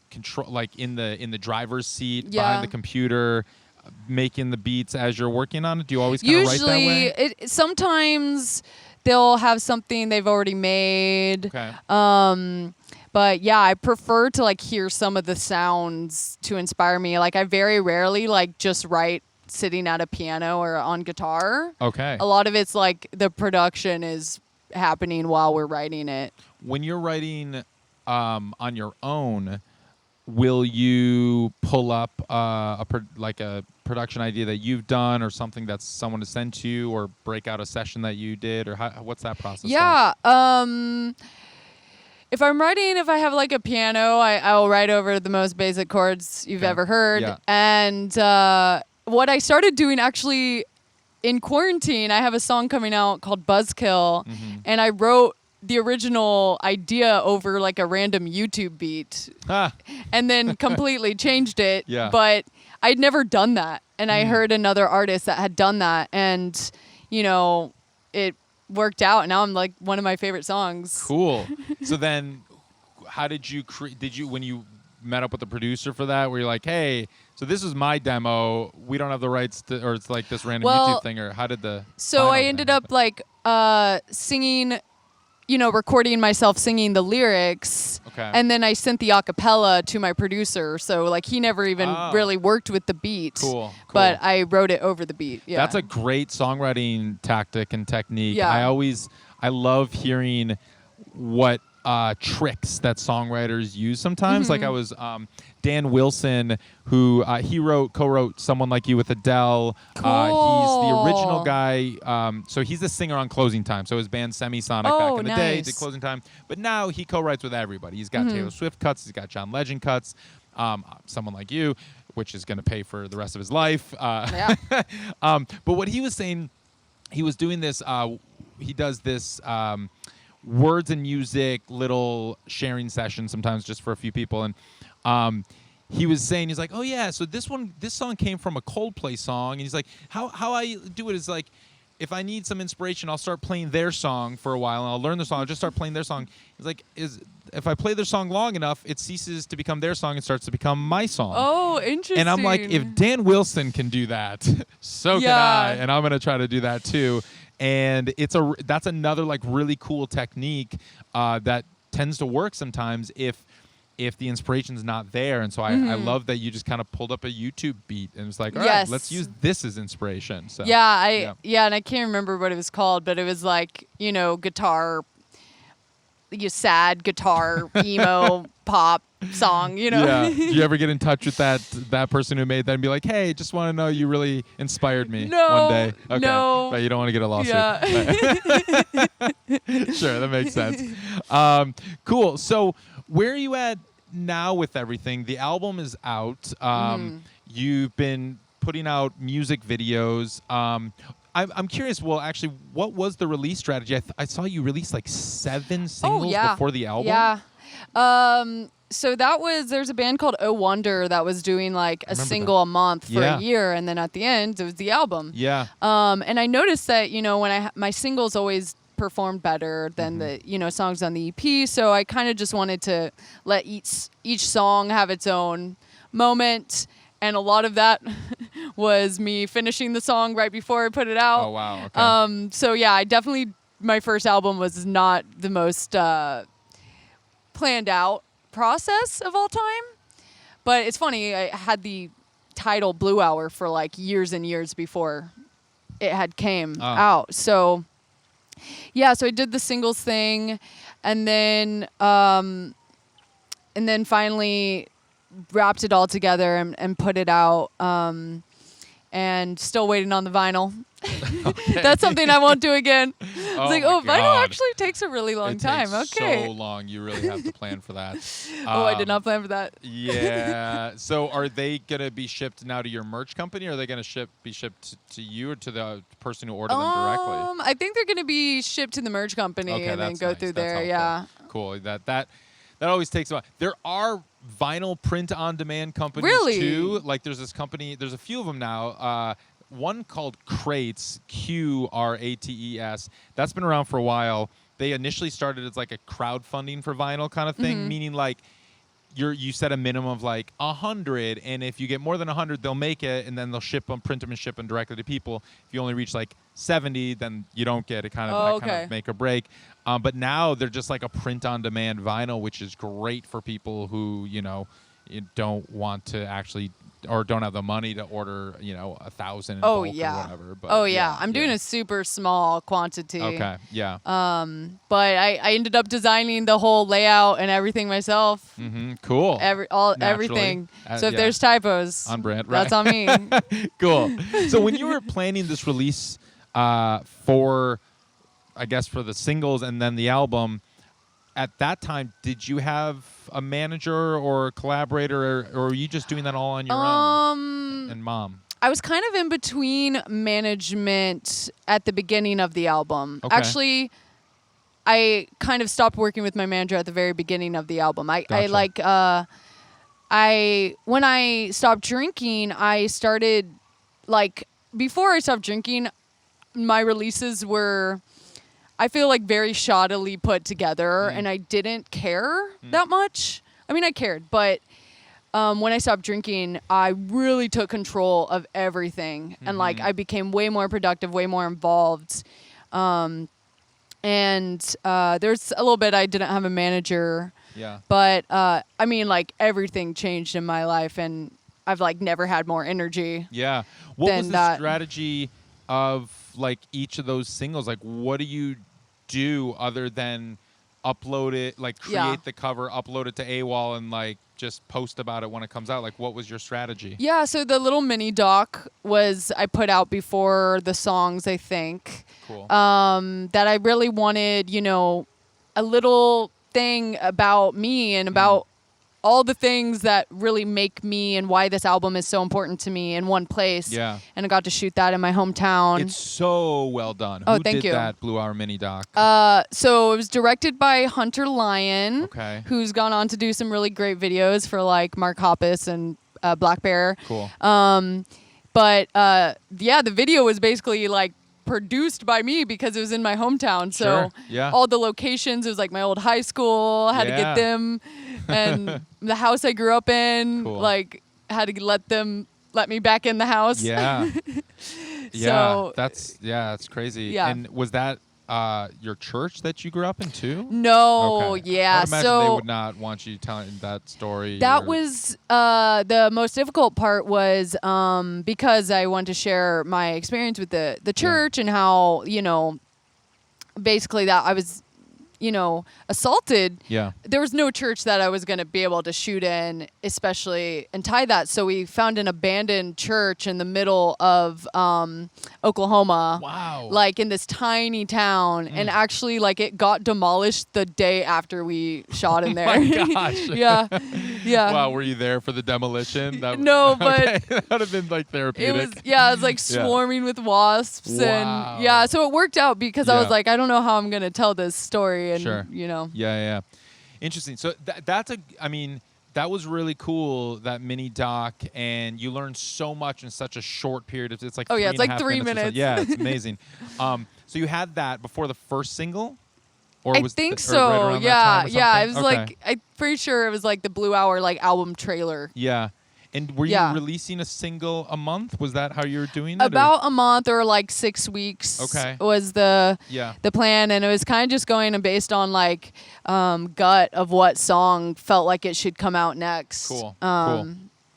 control, like in the driver's seat behind the computer, making the beats as you're working on it. Do you always kind of write that way? Usually, sometimes they'll have something they've already made. Okay. But yeah, I prefer to like hear some of the sounds to inspire me. Like I very rarely like just write sitting at a piano or on guitar. Okay. A lot of it's like the production is happening while we're writing it. When you're writing on your own, will you pull up a production idea that you've done or something that someone has sent to you, or break out a session that you did, or what's that process like? If I have like a piano, I'll write over the most basic chords you've ever heard. Yeah. And what I started doing actually in quarantine, I have a song coming out called Buzzkill, and I wrote the original idea over like a random YouTube beat and then completely changed it. Yeah. But I'd never done that. And I heard another artist that had done that, and, you know, it worked out. And now I'm like one of my favorite songs. Cool. So then how did you when you met up with the producer for that, where you're like, hey, so this is my demo, we don't have the rights to, or it's like this random YouTube thing, or how did so I ended up like singing, you know, recording myself singing the lyrics, and then I sent the acapella to my producer. So like he never even really worked with the beat. Cool. But I wrote it over the beat. Yeah. That's a great songwriting tactic and technique. Yeah. I love hearing what tricks that songwriters use sometimes. Like I was Dan Wilson, who co-wrote Someone Like You with Adele. Cool. He's the original guy. So he's the singer on Closing Time. So his band Semisonic back in the day did Closing Time. But now he co-writes with everybody. He's got Taylor Swift cuts. He's got John Legend cuts. Someone Like You, which is going to pay for the rest of his life. But what he was saying, he was doing this, he does this words and music little sharing session sometimes just for a few people. And he was saying, he's like, oh yeah, so this song came from a Coldplay song. And he's like, how I do it is like, if I need some inspiration, I'll start playing their song for a while, and I'll learn the song. I'll just start playing their song. He's like, if I play their song long enough, it ceases to become their song and starts to become my song. Oh, interesting. And I'm like, if Dan Wilson can do that, so can I. And I'm going to try to do that too. And that's another like really cool technique that tends to work sometimes if if the inspiration's not there. And so I love that you just kind of pulled up a YouTube beat and was like, all right, Yes. let's use this as inspiration. So Yeah, and I can't remember what it was called, but it was like, guitar, sad guitar, emo, pop song, Yeah. Do you ever get in touch with that person who made that and be like, hey, just want to know you really inspired me one day? Okay. No. But you don't want to get a lawsuit. Yeah. Sure, that makes sense. Cool. So where are you at now with everything? The album is out. You've been putting out music videos. I'm curious. Well, actually, what was the release strategy? I saw you release like 7 singles before the album. Yeah. So there's a band called Oh Wonder that was doing like a single a month for a year, and then at the end it was the album. Yeah. And I noticed that when my singles always performed better than the songs on the EP, so I kind of just wanted to let each song have its own moment. And a lot of that was me finishing the song right before I put it out. Oh, wow. Okay. So yeah, my first album was not the most planned out process of all time. But it's funny, I had the title Blue Hour for like years and years before it had came out. So yeah, so I did the singles thing, and then finally wrapped it all together and put it out, and still waiting on the vinyl. Okay. That's something I won't do again. It's like, my vinyl God. actually takes a really long time. Takes Okay. so long. You really have to plan for that. I did not plan for that. Yeah. So are they going to be shipped now to your merch company, or are they going to be shipped to you or to the person who ordered them directly? I think they're going to be shipped to the merch company and then go through there. Yeah. Cool. That always takes a while. There are vinyl print on demand companies Really? too. Like there's this company, there's a few of them now. One called Crates, Qrates. That's been around for a while. They initially started as like a crowdfunding for vinyl kind of thing, meaning like you set a minimum of like 100, and if you get more than 100, they'll make it, and then they'll print them and ship them directly to people. If you only reach like 70, then you don't get it. Kind of make or break. But now they're just like a print-on-demand vinyl, which is great for people who you don't want to actually or don't have the money to order 1,000 in bulk or whatever. But I'm doing a super small quantity. Okay, yeah. But I ended up designing the whole layout and everything myself. Mm-hmm. Cool. Everything. So if there's typos, on brand, right? that's on me. Cool. So when you were planning this release for the singles and then the album, at that time, did you have a manager or a collaborator, or were you just doing that all on your own? And mom? I was kind of in between management at the beginning of the album. Okay. Actually, I kind of stopped working with my manager at the very beginning of the album. Gotcha. When I stopped drinking, I started, before I stopped drinking, my releases were, I feel like, very shoddily put together, and I didn't care that much. I mean, I cared, but when I stopped drinking, I really took control of everything, and I became way more productive, way more involved. And there's a little bit I didn't have a manager. Yeah. But everything changed in my life, and I've never had more energy. Yeah. What was the that. strategy of each of those singles? What do you do other than upload it, create the cover, upload it to AWAL, and just post about it when it comes out? What was your strategy? Yeah, so the little mini doc I put out before the songs, I think. Cool. That I really wanted, a little thing about me and about all the things that really make me and why this album is so important to me in one place. Yeah. And I got to shoot that in my hometown. It's so well done. Oh, Who thank did you. that Blue Hour mini doc? So it was directed by Hunter Lyon, Okay. who's gone on to do some really great videos for Mark Hoppus and Black Bear. Cool. But the video was basically produced by me because it was in my hometown. So Sure. Yeah. all the locations, it was my old high school, had to get them, and the house I grew up in, Cool. had to let me back in the house. Yeah. So that's crazy. Yeah. And was that your church that you grew up in too? No, Okay. yeah. I would imagine they would not want you telling that story. That was the most difficult part was because I wanted to share my experience with the church and how, basically that I was, assaulted. Yeah. There was no church that I was going to be able to shoot in, especially and tie that. So we found an abandoned church in the middle of Oklahoma. Wow. Like in this tiny town. And actually, like, it got demolished the day after we shot in there. Oh my gosh. Yeah. Yeah. Wow, were you there for the demolition? No, but okay. That would have been like therapeutic. it was like swarming with wasps. Wow. And so it worked out because I was Yeah. like, I don't know how I'm going to tell this story. And, Sure. Yeah. Interesting. So that was really cool, that mini doc, and you learned so much in such a short period. It's like it's like 3 minutes. minutes. Yeah, it's amazing. So you had that before the first single? Or I was think or so. right around that Yeah. time or Yeah. It was something? like, I'm pretty sure it was like the Blue Hour like album trailer. Yeah. And were you releasing a single a month? Was that how you were doing it? About a month or like 6 weeks was the plan. And it was kind of just going based on like gut of what song felt like it should come out next. Cool.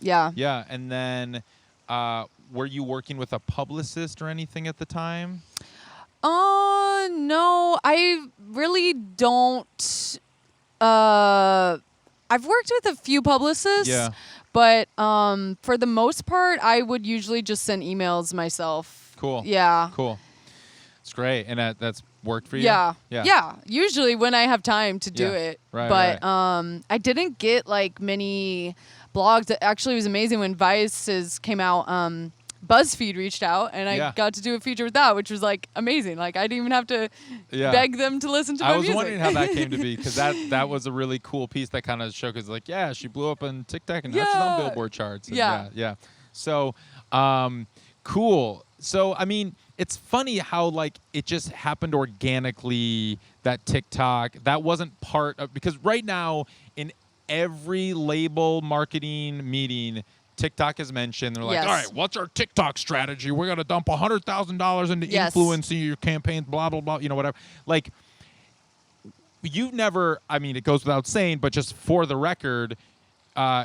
Yeah. Yeah. And then were you working with a publicist or anything at the time? No, I really don't. I've worked with a few publicists. Yeah. But for the most part, I would usually just send emails myself. Cool. Yeah. Cool. It's great. And that's worked for you? Yeah. Yeah. Yeah. Usually when I have time to do it. Right. But I didn't get like many blogs. Actually, it was amazing when Vice's came out. BuzzFeed reached out, and I got to do a feature with that, which was like amazing. Like I didn't even have to beg them to listen to my music. I was wondering how that came to be, because that was a really cool piece that kind of showed, because like, she blew up on TikTok and now she's on Billboard charts. And yeah. So cool. So I mean, it's funny how like it just happened organically, that TikTok that wasn't part of, because right now in every label marketing meeting, TikTok is mentioned. They're like, all right, what's our TikTok strategy? We're going to dump $100,000 into influencing your campaigns, blah, blah, blah, whatever. Like, you've never, I mean, it goes without saying, but just for the record,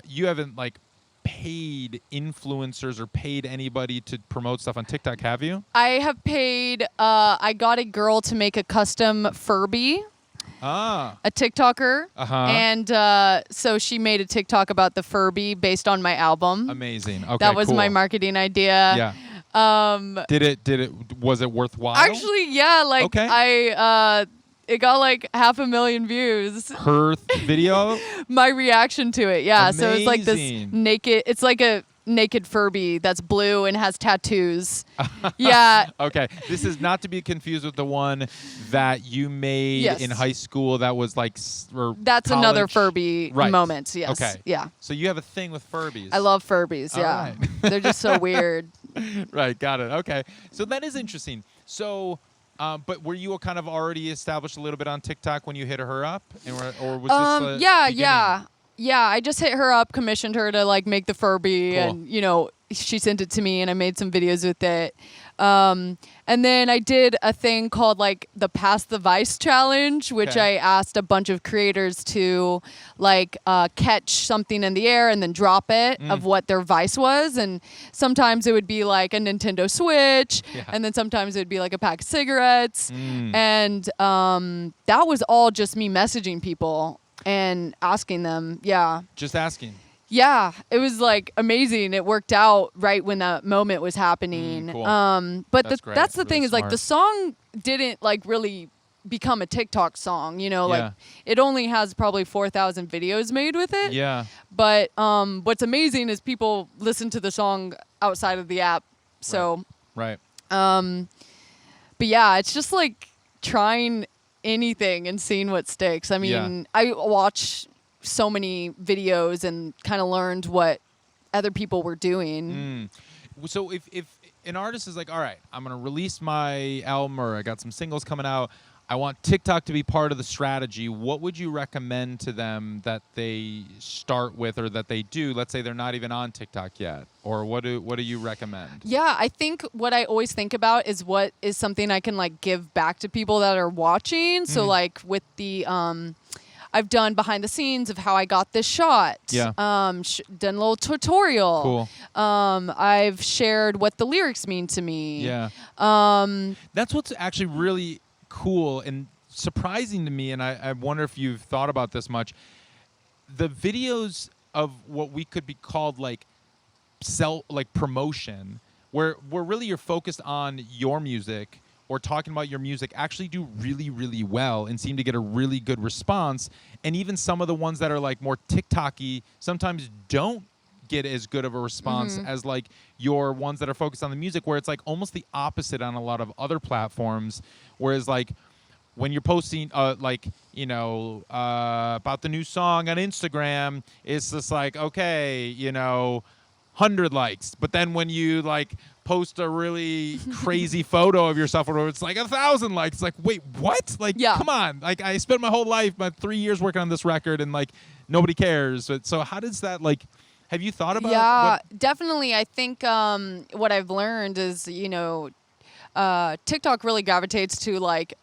you haven't, like, paid influencers or paid anybody to promote stuff on TikTok, have you? I have paid, I got a girl to make a custom Furby. A TikToker. And so she made a TikTok about the Furby based on my album. Amazing. Okay, that was my marketing idea. Yeah. Was it worthwhile? Actually, yeah. Like it got like 500,000 views. Her video? My reaction to it, yeah. Amazing. So it's like this naked. It's like a naked Furby that's blue and has tattoos. Yeah. Okay. This is not to be confused with the one that you made in high school that was like that's college. Another Furby moment. Yes. Okay. Yeah. So you have a thing with Furbies. I love Furbies. Yeah. Right. They're just so weird. Right. Got it. Okay. So that is interesting. So but were you kind of already established a little bit on TikTok when you hit her up? Or was this beginning? Yeah, I just hit her up, commissioned her to like make the Furby, and she sent it to me, and I made some videos with it. And then I did a thing called like the Pass the Vice challenge, which I asked a bunch of creators to like catch something in the air and then drop it of what their vice was. And sometimes it would be like a Nintendo Switch, and then sometimes it would be like a pack of cigarettes. And that was all just me messaging people and asking them. Yeah. Just asking. Yeah, it was like amazing. It worked out right when that moment was happening. Cool. But that's the really thing is like the song didn't like really become a TikTok song, like it only has probably 4,000 videos made with it. Yeah. But what's amazing is people listen to the song outside of the app. So Right. But yeah, it's just like trying anything and seeing what sticks. I mean, I watch so many videos and kind of learned what other people were doing. So if an artist is like, all right, I'm going to release my album, or I got some singles coming out, I want TikTok to be part of the strategy. What would you recommend to them that they start with or that they do? Let's say they're not even on TikTok yet. Or what do you recommend? Yeah, I think what I always think about is what is something I can like give back to people that are watching. So like with the I've done behind the scenes of how I got this shot. Yeah. Done a little tutorial. Cool. I've shared what the lyrics mean to me. Yeah. That's what's actually really cool and surprising to me, and I wonder if you've thought about this much. The videos of what we could be called like promotion, where really you're focused on your music or talking about your music, actually do really, really well and seem to get a really good response. And even some of the ones that are like more TikTok-y sometimes don't get as good of a response as like your ones that are focused on the music, where it's like almost the opposite on a lot of other platforms. Whereas like when you're posting about the new song on Instagram, it's just like, okay, 100 likes. But then when you like post a really crazy photo of yourself, or it's like 1,000 likes, it's like, wait, what? Like, come on. Like, I spent my whole life, my 3 years working on this record, and like nobody cares. So how does that like? Have you thought about? Yeah, definitely. I think what I've learned is TikTok really gravitates to like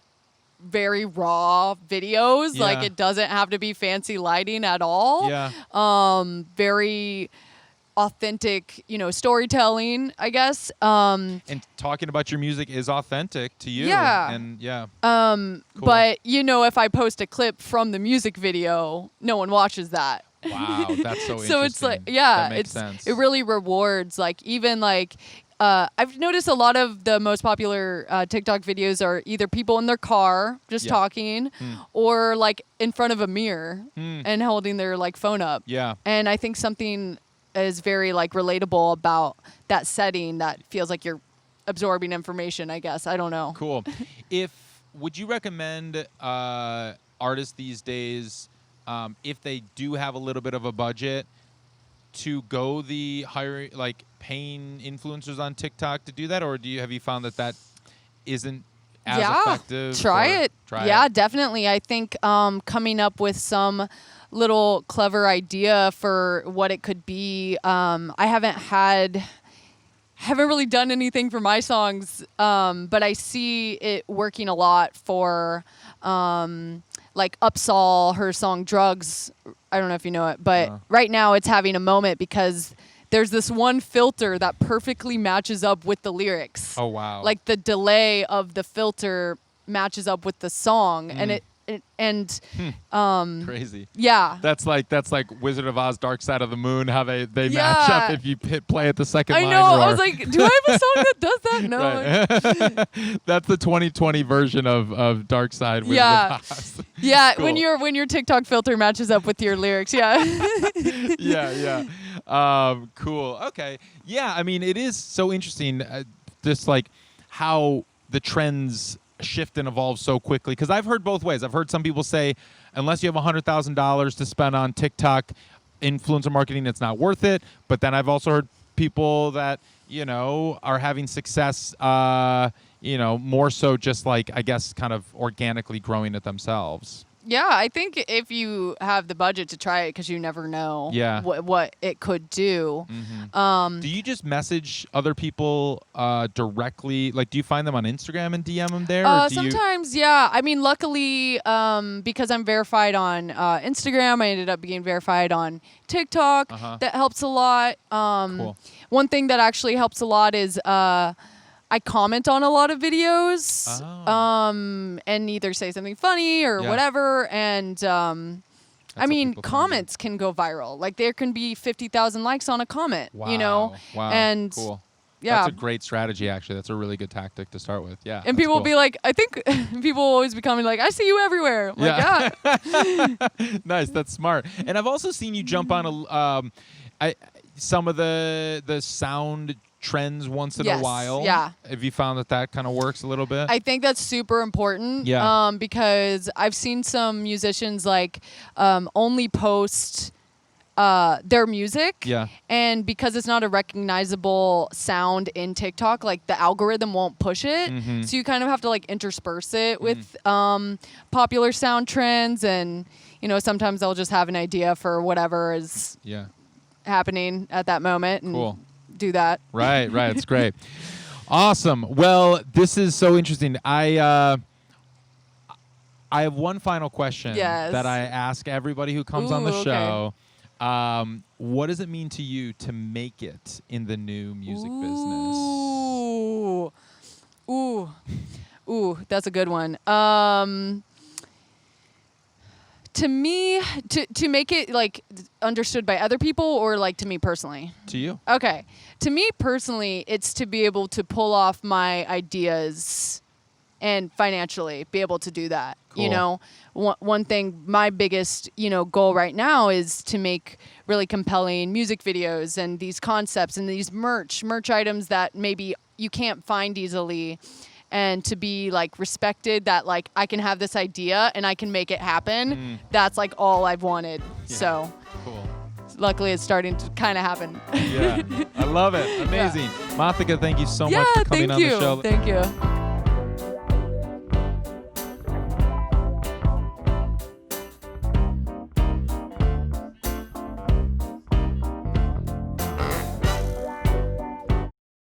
very raw videos. Yeah. Like it doesn't have to be fancy lighting at all. Yeah. Very authentic, storytelling, I guess. And talking about your music is authentic to you. Yeah. And yeah. Cool. But if I post a clip from the music video, no one watches that. Wow, that's so interesting. So it's like, that makes sense. It really rewards, like, even like, I've noticed a lot of the most popular TikTok videos are either people in their car just talking or like in front of a mirror and holding their like phone up. Yeah. And I think something is very like relatable about that setting that feels like you're absorbing information, I guess. I don't know. Cool. Would you recommend artists these days, if they do have a little bit of a budget, to go the higher, like paying influencers on TikTok to do that? Or have you found that isn't as effective? Try it. Definitely. I think coming up with some little clever idea for what it could be. I haven't really done anything for my songs, but I see it working a lot for like Upsall, her song Drugs. I don't know if you know it, but right now it's having a moment because there's this one filter that perfectly matches up with the lyrics. Oh, wow. Like the delay of the filter matches up with the song, and crazy. Yeah. That's like Wizard of Oz, Dark Side of the Moon, how they match up if you play at the second line. I know. Roar. I was like, do I have a song that does that? No. Right. That's the 2020 version of Dark Side, Wizard of Oz. Yeah, cool. when your TikTok filter matches up with your lyrics. Yeah. Yeah. Cool. Okay. Yeah, I mean, it is so interesting, just like how the trends shift and evolve so quickly, because I've heard both ways. I've heard some people say, unless you have $100,000 to spend on TikTok influencer marketing, it's not worth it. But then I've also heard people that are having success, more so just like, I guess, kind of organically growing it themselves. Yeah, I think if you have the budget to try it, because you never know what it could do. Mm-hmm. Do you just message other people directly? Like, do you find them on Instagram and DM them there? Sometimes, yeah. I mean, luckily, because I'm verified on Instagram, I ended up being verified on TikTok. That helps a lot. Cool. One thing that actually helps a lot is I comment on a lot of videos, and either say something funny or whatever. And I mean, comments can go viral. Like there can be 50,000 likes on a comment. Wow. And cool. Yeah, that's a great strategy. Actually, that's a really good tactic to start with. Yeah. And people will be like, I think people will always be coming like, I see you everywhere. I'm like, yeah. Nice. That's smart. And I've also seen you jump on some of the sound trends once in a while. Yeah. Have you found that kind of works a little bit? I think that's super important. Yeah. Because I've seen some musicians like only post their music. Yeah. And because it's not a recognizable sound in TikTok, like the algorithm won't push it. Mm-hmm. So you kind of have to like intersperse it with popular sound trends. And, you know, sometimes I'll just have an idea for whatever is happening at that moment and do that. Right. It's great. Awesome. Well, this is so interesting. I have one final question that I ask everybody who comes on the show. What does it mean to you to make it in the new music business? Ooh, that's a good one. To me, to make it like understood by other people, or like to me personally? To you. Okay. To me personally, it's to be able to pull off my ideas and financially be able to do that. Cool. You know, one thing, my biggest, you know, goal right now is to make really compelling music videos and these concepts and these merch items that maybe you can't find easily, and to be like respected that like I can have this idea and I can make it happen. That's like all I've wanted. Yeah. So cool. Luckily it's starting to kind of happen. Yeah. I love it. Amazing. Mothica, thank you so much for coming on the show. Thank you.